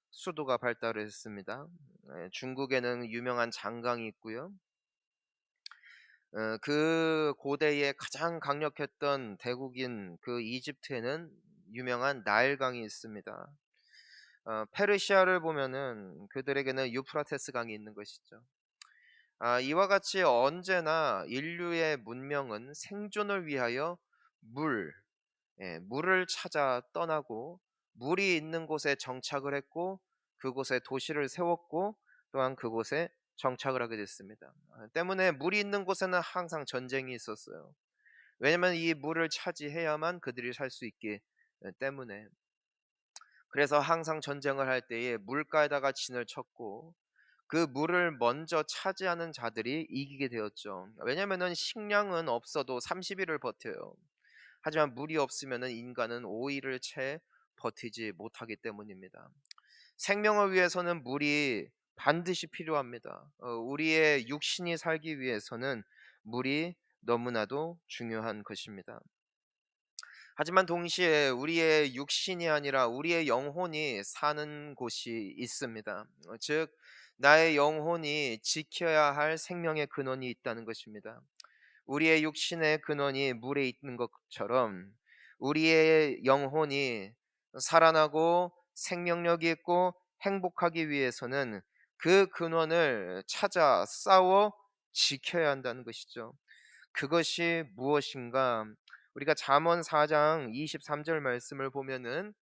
수도가 발달을 했습니다. 중국에는 유명한 장강이 있고요. 그 고대에 가장 강력했던 대국인 그 이집트에는 유명한 나일강이 있습니다. 페르시아를 보면은 그들에게는 유프라테스 강이 있는 것이죠. 이와 같이 언제나 인류의 문명은 생존을 위하여 물을 찾아 떠나고 물이 있는 곳에 정착을 했고 그곳에 도시를 세웠고 또한 그곳에 정착을 하게 됐습니다. 때문에 물이 있는 곳에는 항상 전쟁이 있었어요. 왜냐하면 이 물을 차지해야만 그들이 살 수 있기 때문에. 그래서 항상 전쟁을 할 때에 물가에다가 진을 쳤고 그 물을 먼저 차지하는 자들이 이기게 되었죠. 왜냐하면 식량은 없어도 30일을 버텨요. 하지만 물이 없으면 인간은 5일을 채 버티지 못하기 때문입니다. 생명을 위해서는 물이 반드시 필요합니다. 우리의 육신이 살기 위해서는 물이 너무나도 중요한 것입니다. 하지만 동시에 우리의 육신이 아니라 우리의 영혼이 사는 곳이 있습니다. 즉 나의 영혼이 지켜야 할 생명의 근원이 있다는 것입니다. 우리의 육신의 근원이 물에 있는 것처럼 우리의 영혼이 살아나고 생명력이 있고 행복하기 위해서는 그 근원을 찾아 싸워 지켜야 한다는 것이죠. 그것이 무엇인가? 우리가 잠언 4장 23절 말씀을 보면은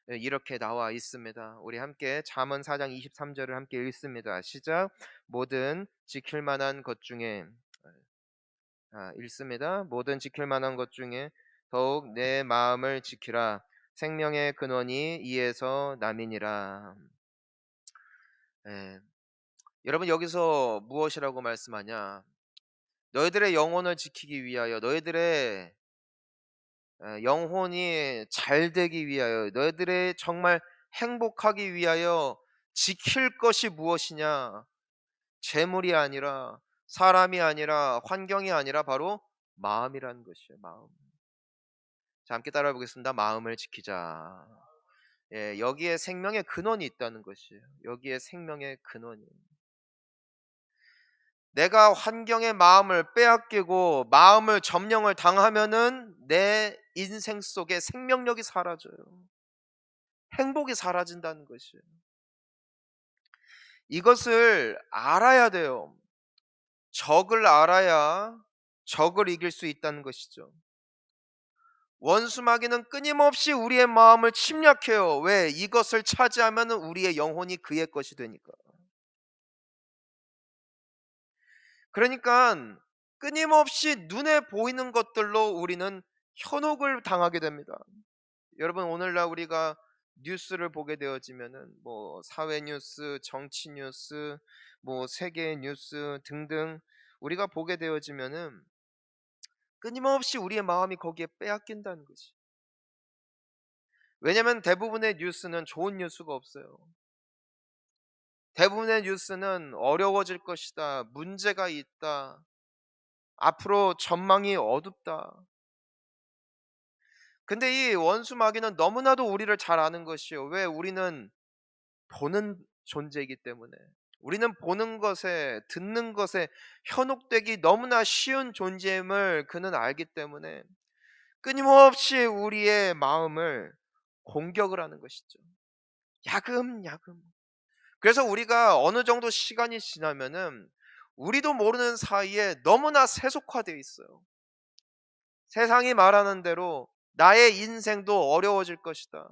이렇게 나와 있습니다. 우리 함께 잠언 4장 23절을 함께 읽습니다. 시작. 모든 지킬 만한 것 중에 읽습니다. 모든 지킬 만한 것 중에 더욱 내 마음을 지키라. 생명의 근원이 이에서 남이니라. 예. 여러분 여기서 무엇이라고 말씀하냐? 너희들의 영혼을 지키기 위하여, 너희들의 영혼이 잘 되기 위하여, 너희들의 정말 행복하기 위하여 지킬 것이 무엇이냐? 재물이 아니라, 사람이 아니라, 환경이 아니라 바로 마음이라는 것이에요. 마음. 자, 함께 따라해 보겠습니다. 마음을 지키자. 예, 여기에 생명의 근원이 있다는 것이에요. 여기에 생명의 근원이. 내가 환경의 마음을 빼앗기고 마음을 점령을 당하면은 내 인생 속에 생명력이 사라져요. 행복이 사라진다는 것이에요. 이것을 알아야 돼요. 적을 알아야 적을 이길 수 있다는 것이죠. 원수 마귀는 끊임없이 우리의 마음을 침략해요. 왜? 이것을 차지하면 우리의 영혼이 그의 것이 되니까. 그러니까 끊임없이 눈에 보이는 것들로 우리는 현혹을 당하게 됩니다. 여러분 오늘날 우리가 뉴스를 보게 되어지면은 뭐 사회 뉴스, 정치 뉴스, 뭐 세계 뉴스 등등 우리가 보게 되어지면은 끊임없이 우리의 마음이 거기에 빼앗긴다는 것이. 왜냐하면 대부분의 뉴스는 좋은 뉴스가 없어요. 대부분의 뉴스는 어려워질 것이다, 문제가 있다, 앞으로 전망이 어둡다. 근데 이 원수 마귀는 너무나도 우리를 잘 아는 것이요. 왜? 우리는 보는 존재이기 때문에. 우리는 보는 것에, 듣는 것에 현혹되기 너무나 쉬운 존재임을 그는 알기 때문에 끊임없이 우리의 마음을 공격을 하는 것이죠. 야금야금. 그래서 우리가 어느 정도 시간이 지나면은 우리도 모르는 사이에 너무나 세속화되어 있어요. 세상이 말하는 대로 나의 인생도 어려워질 것이다.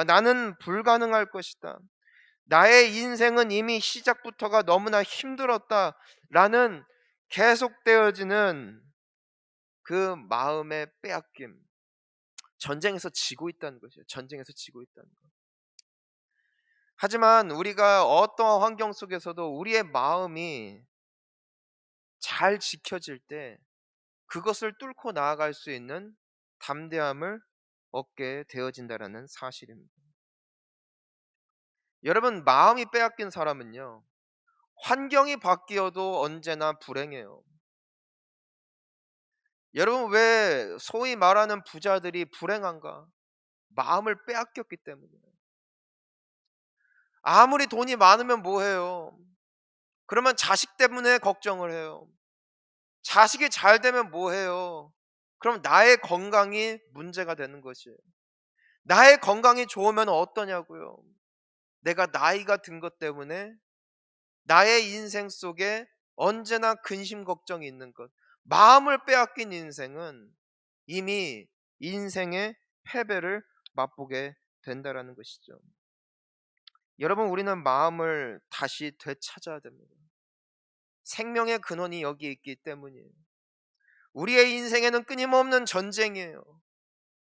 나는 불가능할 것이다. 나의 인생은 이미 시작부터가 너무나 힘들었다라는 계속되어지는 그 마음의 빼앗김. 전쟁에서 지고 있다는 것이에요. 전쟁에서 지고 있다는 것. 하지만 우리가 어떠한 환경 속에서도 우리의 마음이 잘 지켜질 때 그것을 뚫고 나아갈 수 있는 담대함을 얻게 되어진다라는 사실입니다. 여러분 마음이 빼앗긴 사람은요 환경이 바뀌어도 언제나 불행해요. 여러분 왜 소위 말하는 부자들이 불행한가? 마음을 빼앗겼기 때문이에요. 아무리 돈이 많으면 뭐해요? 그러면 자식 때문에 걱정을 해요. 자식이 잘 되면 뭐해요? 그럼 나의 건강이 문제가 되는 것이에요. 나의 건강이 좋으면 어떠냐고요? 내가 나이가 든 것 때문에 나의 인생 속에 언제나 근심 걱정이 있는 것. 마음을 빼앗긴 인생은 이미 인생의 패배를 맛보게 된다라는 것이죠. 여러분 우리는 마음을 다시 되찾아야 됩니다. 생명의 근원이 여기 있기 때문이에요. 우리의 인생에는 끊임없는 전쟁이에요.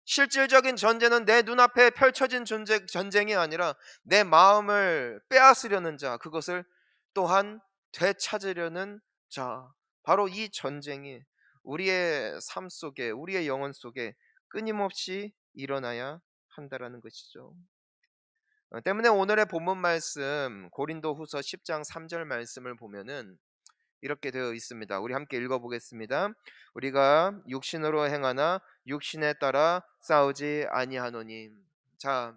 실질적인 전쟁은 내 눈앞에 펼쳐진 전쟁이 아니라 내 마음을 빼앗으려는 자, 그것을 또한 되찾으려는 자, 바로 이 전쟁이 우리의 삶 속에, 우리의 영혼 속에 끊임없이 일어나야 한다라는 것이죠. 때문에 오늘의 본문 말씀 고린도후서 10장 3절 말씀을 보면은 이렇게 되어 있습니다. 우리 함께 읽어보겠습니다. 우리가 육신으로 행하나 육신에 따라 싸우지 아니하노니. 자,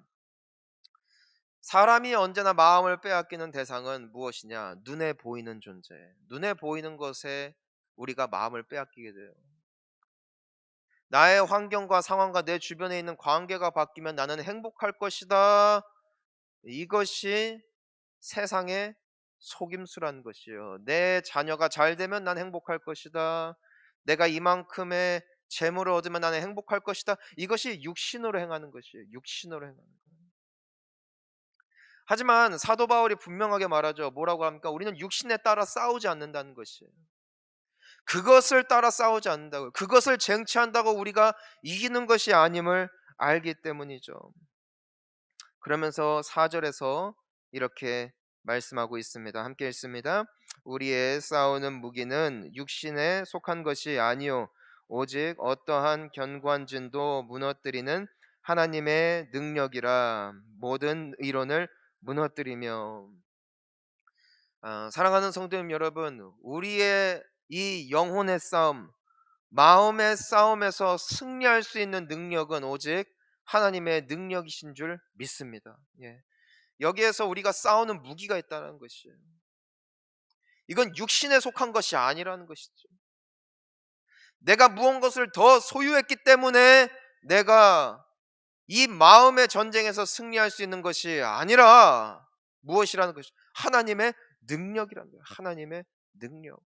사람이 언제나 마음을 빼앗기는 대상은 무엇이냐? 눈에 보이는 존재. 눈에 보이는 것에 우리가 마음을 빼앗기게 돼요. 나의 환경과 상황과 내 주변에 있는 관계가 바뀌면 나는 행복할 것이다. 이것이 세상의 속임수라는 것이요. 내 자녀가 잘 되면 난 행복할 것이다. 내가 이만큼의 재물을 얻으면 나는 행복할 것이다. 이것이 육신으로 행하는 것이에요. 육신으로 행하는 거예요. 하지만 사도 바울이 분명하게 말하죠. 뭐라고 합니까? 우리는 육신에 따라 싸우지 않는다는 것이에요. 그것을 따라 싸우지 않는다고요. 그것을 쟁취한다고 우리가 이기는 것이 아님을 알기 때문이죠. 그러면서 4절에서 이렇게 말씀하고 있습니다. 함께 읽습니다. 우리의 싸우는 무기는 육신에 속한 것이 아니요 오직 어떠한 견관진도 무너뜨리는 하나님의 능력이라. 모든 이론을 무너뜨리며. 사랑하는 성도님 여러분, 우리의 이 영혼의 싸움, 마음의 싸움에서 승리할 수 있는 능력은 오직 하나님의 능력이신 줄 믿습니다. 예. 여기에서 우리가 싸우는 무기가 있다는 것이에요. 이건 육신에 속한 것이 아니라는 것이죠. 내가 무언가를 더 소유했기 때문에 내가 이 마음의 전쟁에서 승리할 수 있는 것이 아니라 무엇이라는 것이 하나님의 능력이라는 거예요. 하나님의 능력.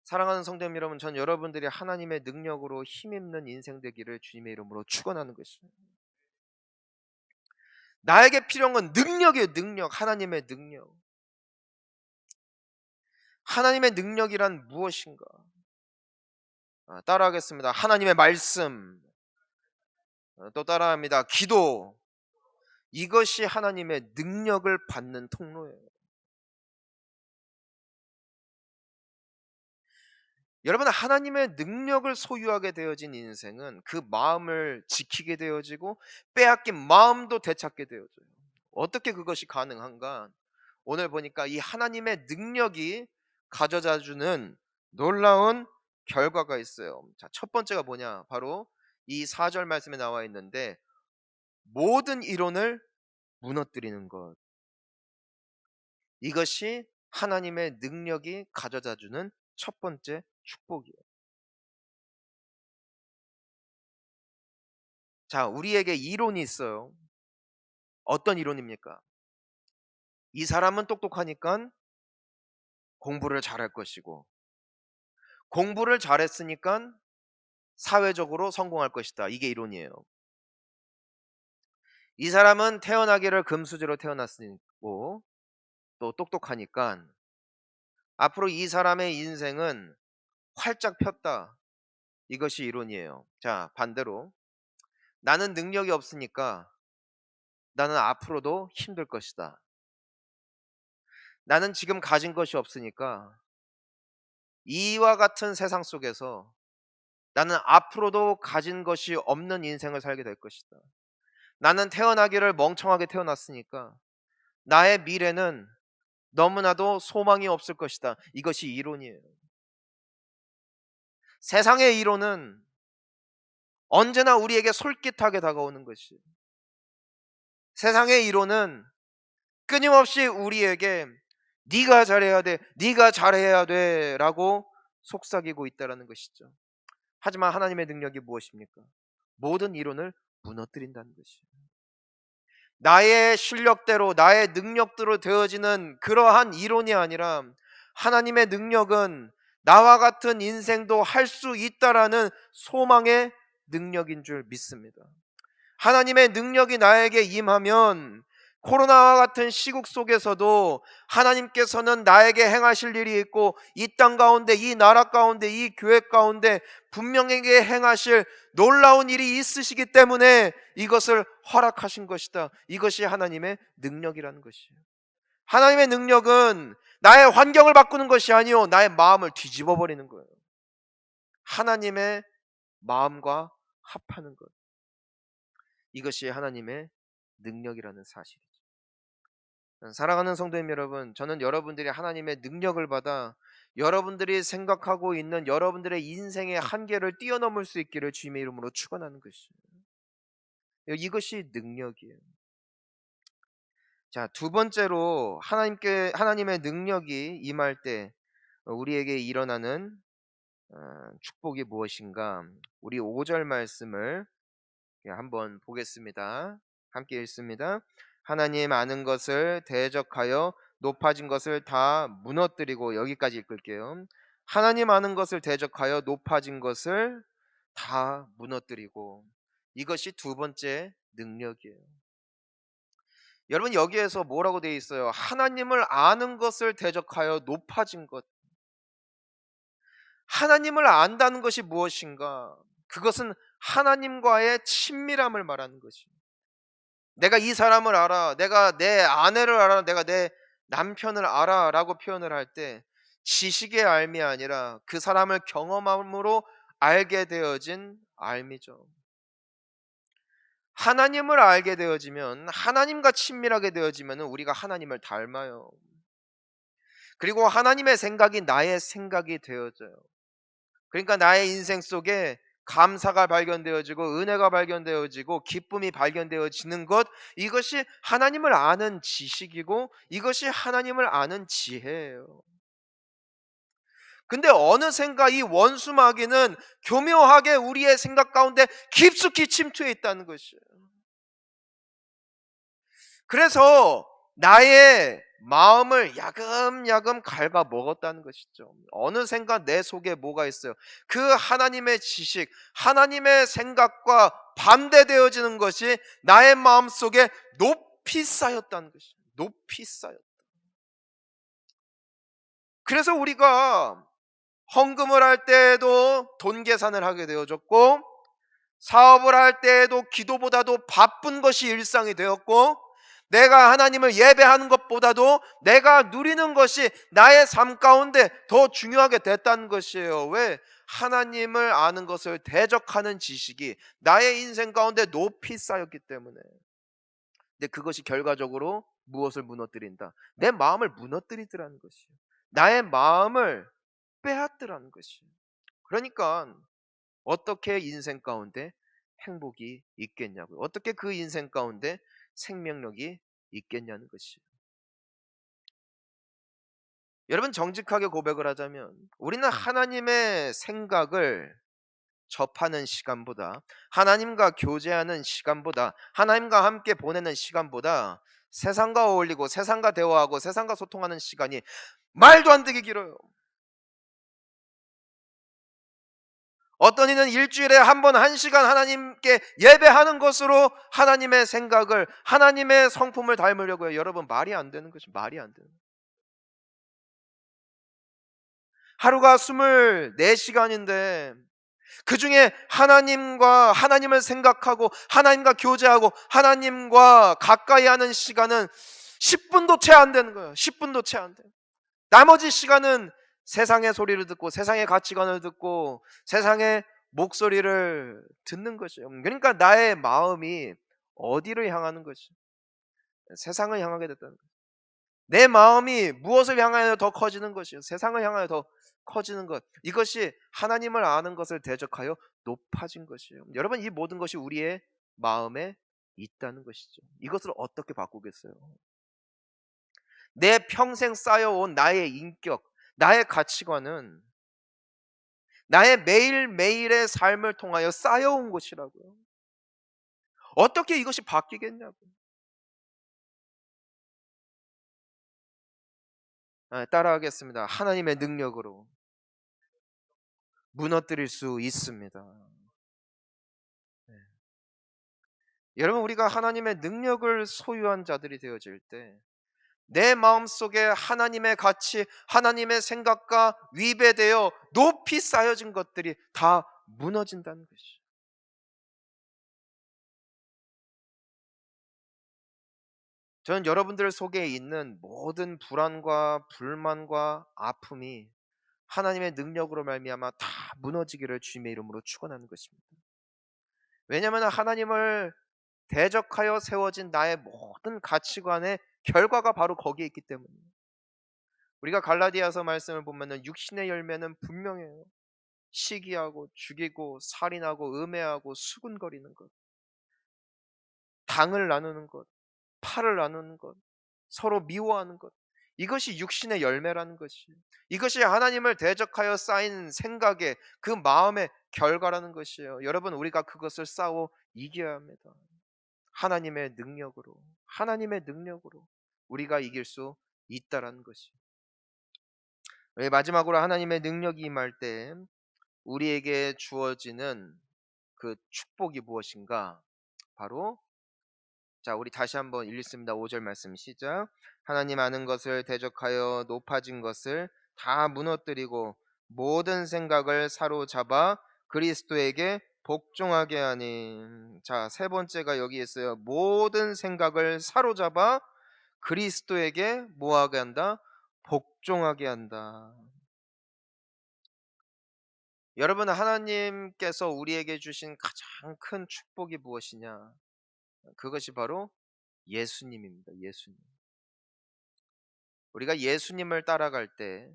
사랑하는 성도님 여러분, 전 여러분들이 하나님의 능력으로 힘입는 인생 되기를 주님의 이름으로 축원하는 것입니다. 나에게 필요한 건 능력이에요. 능력. 하나님의 능력. 하나님의 능력이란 무엇인가? 따라하겠습니다. 하나님의 말씀. 또 따라합니다. 기도. 이것이 하나님의 능력을 받는 통로예요. 여러분, 하나님의 능력을 소유하게 되어진 인생은 그 마음을 지키게 되어지고 빼앗긴 마음도 되찾게 되어져요. 어떻게 그것이 가능한가? 오늘 보니까 이 하나님의 능력이 가져다 주는 놀라운 결과가 있어요. 자, 첫 번째가 뭐냐? 바로 이 4절 말씀에 나와 있는데 모든 이론을 무너뜨리는 것. 이것이 하나님의 능력이 가져다 주는 첫 번째 축복이에요. 자, 우리에게 이론이 있어요. 어떤 이론입니까? 이 사람은 똑똑하니까 공부를 잘할 것이고, 공부를 잘했으니까 사회적으로 성공할 것이다. 이게 이론이에요. 이 사람은 태어나기를 금수저로 태어났으고 또 똑똑하니까 앞으로 이 사람의 인생은 활짝 폈다. 이것이 이론이에요. 자, 반대로 나는 능력이 없으니까 나는 앞으로도 힘들 것이다. 나는 지금 가진 것이 없으니까 이와 같은 세상 속에서 나는 앞으로도 가진 것이 없는 인생을 살게 될 것이다. 나는 태어나기를 멍청하게 태어났으니까 나의 미래는 너무나도 소망이 없을 것이다. 이것이 이론이에요. 세상의 이론은 언제나 우리에게 솔깃하게 다가오는 것이에요. 세상의 이론은 끊임없이 우리에게 네가 잘해야 돼, 네가 잘해야 돼 라고 속삭이고 있다는 것이죠. 하지만 하나님의 능력이 무엇입니까? 모든 이론을 무너뜨린다는 것이에요. 나의 실력대로 나의 능력대로 되어지는 그러한 이론이 아니라 하나님의 능력은 나와 같은 인생도 할 수 있다라는 소망의 능력인 줄 믿습니다. 하나님의 능력이 나에게 임하면 코로나와 같은 시국 속에서도 하나님께서는 나에게 행하실 일이 있고 이 땅 가운데, 이 나라 가운데, 이 교회 가운데 분명하게 행하실 놀라운 일이 있으시기 때문에 이것을 허락하신 것이다. 이것이 하나님의 능력이라는 것이에요. 하나님의 능력은 나의 환경을 바꾸는 것이 아니요 나의 마음을 뒤집어 버리는 거예요. 하나님의 마음과 합하는 것. 이것이 하나님의 능력이라는 사실이죠. 사랑하는 성도님 여러분, 저는 여러분들이 하나님의 능력을 받아 여러분들이 생각하고 있는 여러분들의 인생의 한계를 뛰어넘을 수 있기를 주님의 이름으로 축원하는 것이에요. 이것이 능력이에요. 자, 두 번째로 하나님의 능력이 임할 때 우리에게 일어나는 축복이 무엇인가? 우리 5절 말씀을 한번 보겠습니다. 함께 읽습니다. 하나님 아는 것을 대적하여 높아진 것을 다 무너뜨리고, 여기까지 읽을게요. 하나님 아는 것을 대적하여 높아진 것을 다 무너뜨리고. 이것이 두 번째 능력이에요. 여러분 여기에서 뭐라고 되어 있어요? 하나님을 아는 것을 대적하여 높아진 것. 하나님을 안다는 것이 무엇인가? 그것은 하나님과의 친밀함을 말하는 것입니다. 내가 이 사람을 알아, 내가 내 아내를 알아, 내가 내 남편을 알아 라고 표현을 할 때 지식의 알미 아니라 그 사람을 경험함으로 알게 되어진 알미죠. 하나님을 알게 되어지면, 하나님과 친밀하게 되어지면 우리가 하나님을 닮아요. 그리고 하나님의 생각이 나의 생각이 되어져요. 그러니까 나의 인생 속에 감사가 발견되어지고 은혜가 발견되어지고 기쁨이 발견되어지는 것, 이것이 하나님을 아는 지식이고 이것이 하나님을 아는 지혜예요. 근데 어느샌가 이 원수 마귀는 교묘하게 우리의 생각 가운데 깊숙이 침투해 있다는 것이에요. 그래서 나의 마음을 야금야금 갉아 먹었다는 것이죠. 어느샌가 내 속에 뭐가 있어요? 그 하나님의 지식, 하나님의 생각과 반대되어지는 것이 나의 마음 속에 높이 쌓였다는 것이죠. 높이 쌓였다. 그래서 우리가 헌금을 할 때에도 돈 계산을 하게 되어졌고, 사업을 할 때에도 기도보다도 바쁜 것이 일상이 되었고, 내가 하나님을 예배하는 것보다도 내가 누리는 것이 나의 삶 가운데 더 중요하게 됐다는 것이에요. 왜? 하나님을 아는 것을 대적하는 지식이 나의 인생 가운데 높이 쌓였기 때문에. 근데 그것이 결과적으로 무엇을 무너뜨린다? 내 마음을 무너뜨리더라는 것이에요. 나의 마음을 빼앗더라는 것이에요. 그러니까 어떻게 인생 가운데 행복이 있겠냐고요. 어떻게 그 인생 가운데 생명력이 있겠냐는 것이에요. 여러분 정직하게 고백을 하자면 우리는 하나님의 생각을 접하는 시간보다, 하나님과 교제하는 시간보다, 하나님과 함께 보내는 시간보다 세상과 어울리고 세상과 대화하고 세상과 소통하는 시간이 말도 안 되게 길어요. 어떤 이는 일주일에 한 번 1시간 하나님께 예배하는 것으로 하나님의 생각을, 하나님의 성품을 닮으려고 해요. 여러분 말이 안 되는 것이 말이 안 되는 거예요. 하루가 24시간인데 그 중에 하나님을 생각하고 하나님과 교제하고 하나님과 가까이 하는 시간은 10분도 채 안 되는 거예요. 10분도 채 안 돼요. 나머지 시간은 세상의 소리를 듣고 세상의 가치관을 듣고 세상의 목소리를 듣는 것이에요. 그러니까 나의 마음이 어디를 향하는 것이? 세상을 향하게 됐다는 거예요. 내 마음이 무엇을 향하여 더 커지는 것이요? 세상을 향하여 더 커지는 것. 이것이 하나님을 아는 것을 대적하여 높아진 것이에요. 여러분 이 모든 것이 우리의 마음에 있다는 것이죠. 이것을 어떻게 바꾸겠어요? 내 평생 쌓여온 나의 인격, 나의 가치관은 나의 매일매일의 삶을 통하여 쌓여온 것이라고요. 어떻게 이것이 바뀌겠냐고요. 따라하겠습니다. 하나님의 능력으로 무너뜨릴 수 있습니다. 네. 여러분 우리가 하나님의 능력을 소유한 자들이 되어질 때 내 마음속에 하나님의 가치, 하나님의 생각과 위배되어 높이 쌓여진 것들이 다 무너진다는 것이죠. 저는 여러분들 속에 있는 모든 불안과 불만과 아픔이 하나님의 능력으로 말미암아 다 무너지기를 주님의 이름으로 축원하는 것입니다. 왜냐하면 하나님을 대적하여 세워진 나의 모든 가치관의 결과가 바로 거기에 있기 때문이에요. 우리가 갈라디아서 말씀을 보면은 육신의 열매는 분명해요. 시기하고 죽이고 살인하고 음해하고 수군거리는 것, 당을 나누는 것, 팔을 나누는 것, 서로 미워하는 것, 이것이 육신의 열매라는 것이에요. 이것이 하나님을 대적하여 쌓인 생각의 그 마음의 결과라는 것이에요. 여러분 우리가 그것을 싸워 이겨야 합니다. 하나님의 능력으로, 하나님의 능력으로 우리가 이길 수 있다라는 것이에요. 마지막으로 하나님의 능력이 임할 때 우리에게 주어지는 그 축복이 무엇인가? 바로 자, 우리 다시 한번 읽습니다. 5절 말씀 시작. 하나님 아는 것을 대적하여 높아진 것을 다 무너뜨리고 모든 생각을 사로잡아 그리스도에게 복종하게 하니. 자, 세 번째가 여기 있어요. 모든 생각을 사로잡아 그리스도에게 뭐하게 한다? 복종하게 한다. 여러분, 하나님께서 우리에게 주신 가장 큰 축복이 무엇이냐? 그것이 바로 예수님입니다. 예수님. 우리가 예수님을 따라갈 때,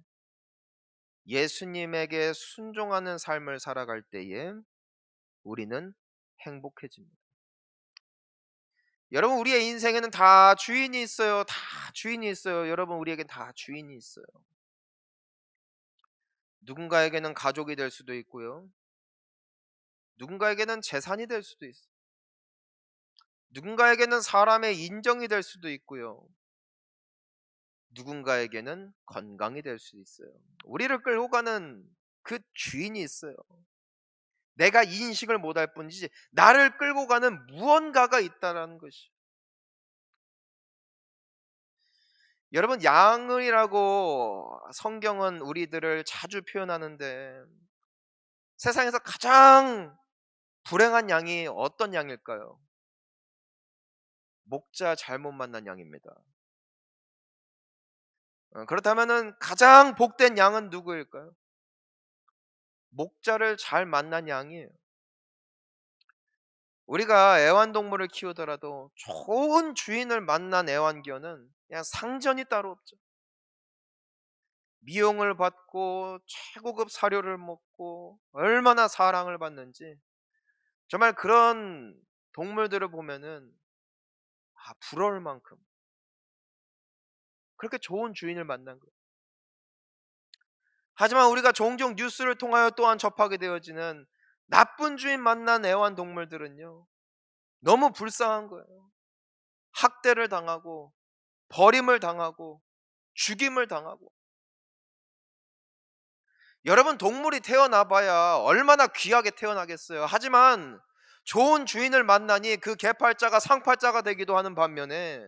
예수님에게 순종하는 삶을 살아갈 때에 우리는 행복해집니다. 여러분, 우리의 인생에는 다 주인이 있어요. 다 주인이 있어요. 여러분, 우리에겐 다 주인이 있어요. 누군가에게는 가족이 될 수도 있고요. 누군가에게는 재산이 될 수도 있어요. 누군가에게는 사람의 인정이 될 수도 있고요. 누군가에게는 건강이 될 수 있어요. 우리를 끌고 가는 그 주인이 있어요. 내가 인식을 못할 뿐이지 나를 끌고 가는 무언가가 있다라는 것이. 여러분, 양이라고 성경은 우리들을 자주 표현하는데 세상에서 가장 불행한 양이 어떤 양일까요? 목자 잘못 만난 양입니다. 그렇다면은 가장 복된 양은 누구일까요? 목자를 잘 만난 양이에요. 우리가 애완동물을 키우더라도 좋은 주인을 만난 애완견은 그냥 상전이 따로 없죠. 미용을 받고 최고급 사료를 먹고 얼마나 사랑을 받는지, 정말 그런 동물들을 보면은 부러울 만큼 그렇게 좋은 주인을 만난 거예요. 하지만 우리가 종종 뉴스를 통하여 또한 접하게 되어지는 나쁜 주인 만난 애완동물들은요, 너무 불쌍한 거예요. 학대를 당하고 버림을 당하고 죽임을 당하고. 여러분, 동물이 태어나봐야 얼마나 귀하게 태어나겠어요. 하지만 좋은 주인을 만나니 그 개팔자가 상팔자가 되기도 하는 반면에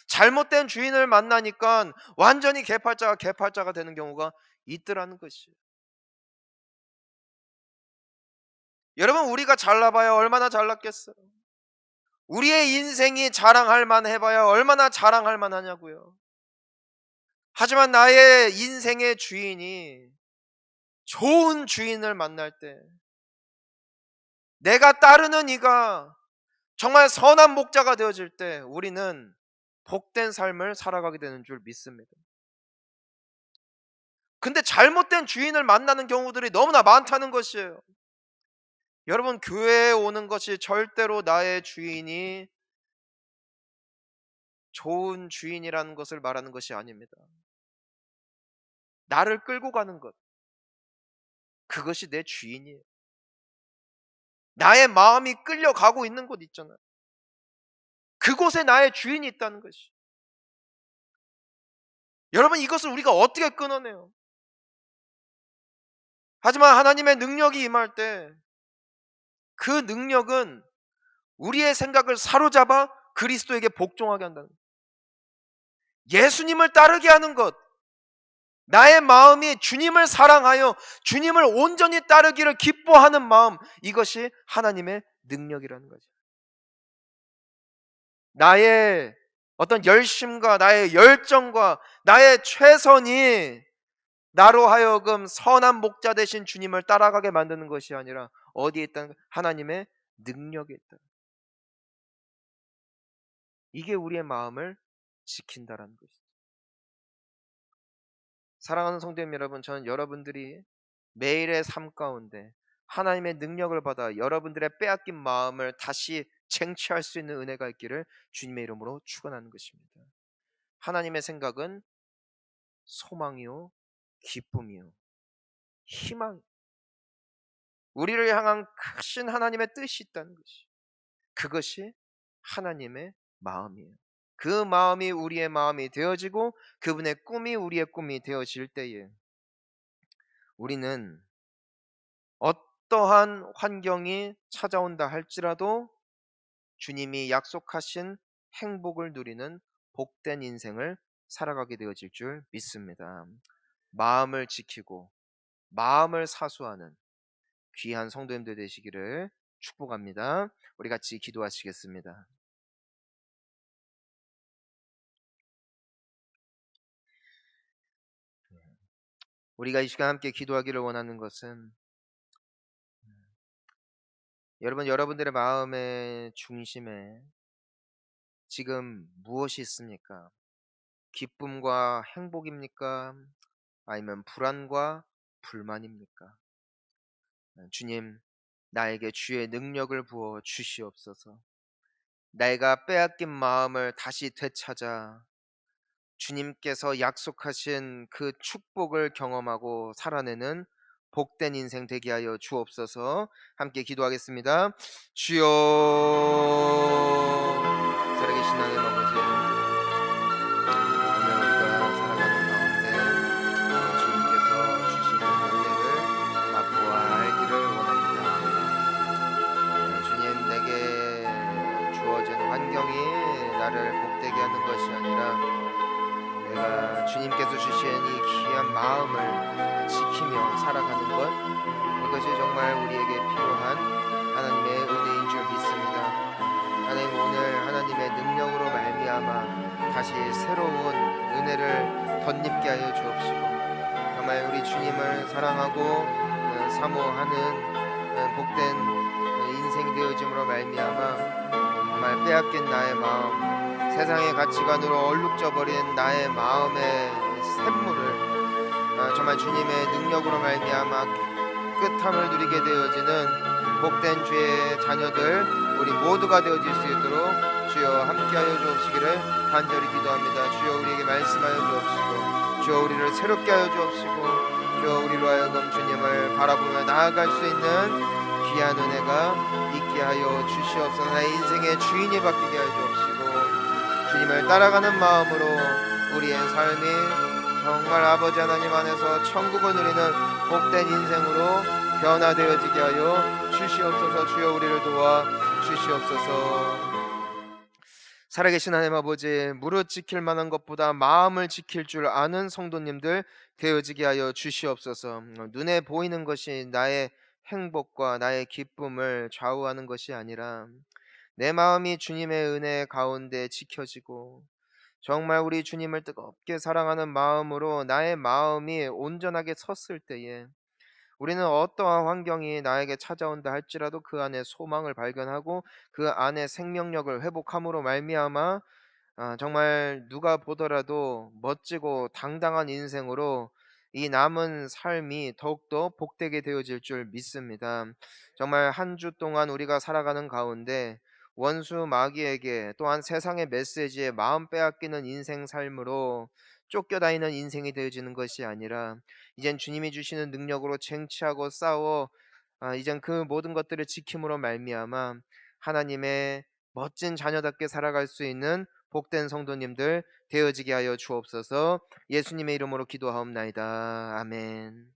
잘못된 주인을 만나니까 완전히 개팔자가 되는 경우가 있더라는 것이에요. 여러분, 우리가 잘나봐야 얼마나 잘났겠어요. 우리의 인생이 자랑할 만해봐야 얼마나 자랑할 만하냐고요. 하지만 나의 인생의 주인이 좋은 주인을 만날 때, 내가 따르는 이가 정말 선한 목자가 되어질 때 우리는 복된 삶을 살아가게 되는 줄 믿습니다. 근데 잘못된 주인을 만나는 경우들이 너무나 많다는 것이에요. 여러분, 교회에 오는 것이 절대로 나의 주인이 좋은 주인이라는 것을 말하는 것이 아닙니다. 나를 끌고 가는 것, 그것이 내 주인이에요. 나의 마음이 끌려가고 있는 곳 있잖아요. 그곳에 나의 주인이 있다는 것이. 여러분, 이것을 우리가 어떻게 끊어내요? 하지만 하나님의 능력이 임할 때 그 능력은 우리의 생각을 사로잡아 그리스도에게 복종하게 한다는 것. 예수님을 따르게 하는 것, 나의 마음이 주님을 사랑하여 주님을 온전히 따르기를 기뻐하는 마음, 이것이 하나님의 능력이라는 거죠. 나의 어떤 열심과 나의 열정과 나의 최선이 나로 하여금 선한 목자 되신 주님을 따라가게 만드는 것이 아니라 어디에 있다는 것? 하나님의 능력에 있다. 이게 우리의 마음을 지킨다라는 것이죠. 사랑하는 성도님 여러분, 저는 여러분들이 매일의 삶 가운데 하나님의 능력을 받아 여러분들의 빼앗긴 마음을 다시 쟁취할 수 있는 은혜가 있기를 주님의 이름으로 축원하는 것입니다. 하나님의 생각은 소망이요, 기쁨이요, 희망, 우리를 향한 크신 하나님의 뜻이 있다는 것이, 그것이 하나님의 마음이에요. 그 마음이 우리의 마음이 되어지고 그분의 꿈이 우리의 꿈이 되어질 때에 우리는 어떠한 환경이 찾아온다 할지라도 주님이 약속하신 행복을 누리는 복된 인생을 살아가게 되어질 줄 믿습니다. 마음을 지키고 마음을 사수하는 귀한 성도님들 되시기를 축복합니다. 우리 같이 기도하시겠습니다. 우리가 이 시간 함께 기도하기를 원하는 것은 여러분들의 마음의 중심에 지금 무엇이 있습니까? 기쁨과 행복입니까? 아니면 불안과 불만입니까? 주님, 나에게 주의 능력을 부어 주시옵소서. 내가 빼앗긴 마음을 다시 되찾아 주님께서 약속하신 그 축복을 경험하고 살아내는 복된 인생 되게 하여 주옵소서. 함께 기도하겠습니다. 주여, 살아계신 하나님 아버지, 오늘 우리가 살아가는 가운데 주님께서 주시는 은혜를 맛보아 알기를 원합니다. 주님, 내게 주어진 환경이 나를 복되게 하는 것이 아니라 내가 주님께서 주신 이 귀한 마음을 지키며 살아가는 것, 이것이 정말 우리에게 필요한 하나님의 은혜인 줄 믿습니다. 하나님, 오늘 하나님의 능력으로 말미암아 다시 새로운 은혜를 덧입게 하여 주옵시고, 정말 우리 주님을 사랑하고 사모하는 복된 인생이 되어짐으로 말미암아 정말 빼앗긴 나의 마음, 세상의 가치관으로 얼룩져 버린 나의 마음의 샘물을 정말 주님의 능력으로 말미암아 끝함을 누리게 되어지는 복된 주의 자녀들 우리 모두가 되어질 수 있도록 주여 함께하여 주옵시기를 간절히 기도합니다. 주여 우리에게 말씀하여 주옵시고, 주여 우리를 새롭게 하여 주옵시고, 주여 우리로 하여금 주님을 바라보며 나아갈 수 있는 귀한 은혜가 있게 하여 주시옵소서. 나의 인생의 주인이 바뀌게 하여 주옵시고, 주님을 따라가는 마음으로 우리의 삶이 정말 아버지 하나님 안에서 천국을 누리는 복된 인생으로 변화되어지게 하여 주시옵소서. 주여 우리를 도와 주시옵소서. 살아계신 하나님 아버지, 무릇 지킬 만한 것보다 마음을 지킬 줄 아는 성도님들 되어지게 하여 주시옵소서. 눈에 보이는 것이 나의 행복과 나의 기쁨을 좌우하는 것이 아니라 내 마음이 주님의 은혜 가운데 지켜지고 정말 우리 주님을 뜨겁게 사랑하는 마음으로 나의 마음이 온전하게 섰을 때에 우리는 어떠한 환경이 나에게 찾아온다 할지라도 그 안에 소망을 발견하고 그 안에 생명력을 회복함으로 말미암아 정말 누가 보더라도 멋지고 당당한 인생으로 이 남은 삶이 더욱더 복되게 되어질 줄 믿습니다. 정말 한 주 동안 우리가 살아가는 가운데 원수 마귀에게 또한 세상의 메시지에 마음 빼앗기는 인생 삶으로 쫓겨다니는 인생이 되어지는 것이 아니라 이젠 주님이 주시는 능력으로 쟁취하고 싸워 이젠 그 모든 것들을 지킴으로 말미암아 하나님의 멋진 자녀답게 살아갈 수 있는 복된 성도님들 되어지게 하여 주옵소서. 예수님의 이름으로 기도하옵나이다. 아멘.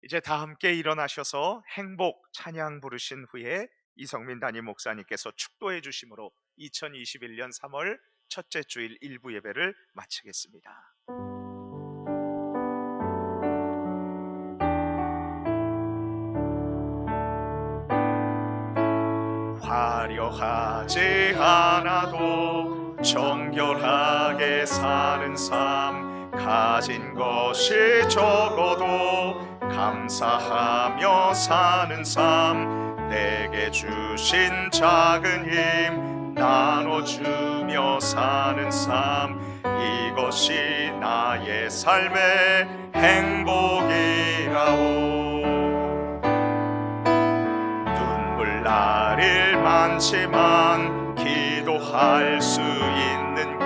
이제 다 함께 일어나셔서 행복 찬양 부르신 후에 이성민 담임 목사님께서 축도해 주심으로 2021년 3월 첫째 주일 일부 예배를 마치겠습니다. 화려하지 않아도 정결하게 사는 삶, 가진 것이 적어도 감사하며 사는 삶, 내게 주신 작은 힘 나눠주며 사는 삶, 이것이 나의 삶의 행복이라오. 눈물 날 일 많지만 기도할 수 있는 것,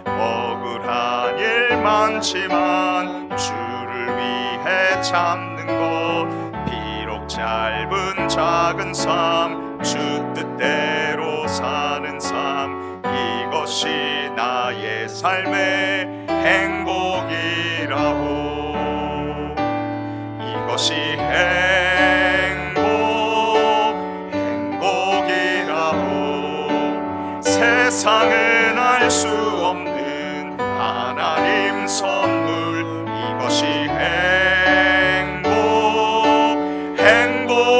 억울한 일 많지만 주를 위해 참는 것, 비록 짧은 작은 삶 주 뜻대로 사는 삶, 이것이 나의 삶의 행복이라고. 이것이 행복 세상은 알 수 없는 하나님 선물, 이것이 행복이라고.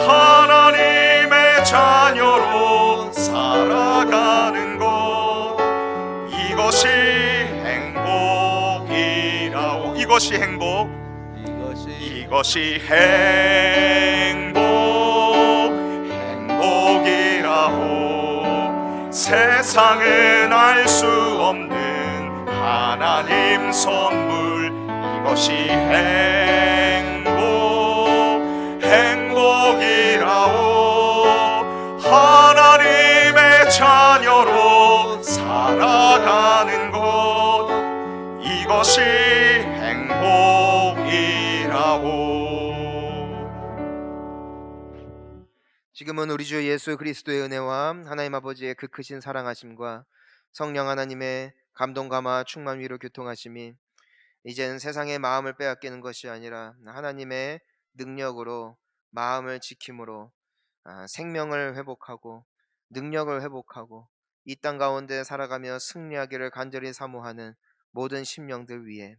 하나님의 자녀로 살아가는 것, 이것이 행복이라고. 이것이 행복, 이것이 행복이라고. 세상은 알 수 없는 하나님 선물, 이것이 행복이라고. 하나님의 자녀로 살아가는 것, 이것이 행복이라고. 지금은 우리 주 예수 그리스도의 은혜와 하나님 아버지의 그 크신 사랑하심과 성령 하나님의 감동 감화 충만 위로 교통하심이 이제는 세상의 마음을 빼앗기는 것이 아니라 하나님의 능력으로 마음을 지킴으로 생명을 회복하고 능력을 회복하고 이 땅 가운데 살아가며 승리하기를 간절히 사모하는 모든 심령들 위해,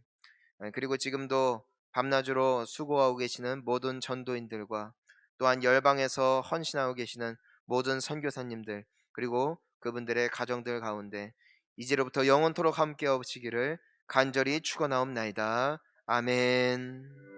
그리고 지금도 밤낮으로 수고하고 계시는 모든 전도인들과 또한 열방에서 헌신하고 계시는 모든 선교사님들, 그리고 그분들의 가정들 가운데 이제로부터 영원토록 함께 하시기를 간절히 축원하옵나이다. 아멘.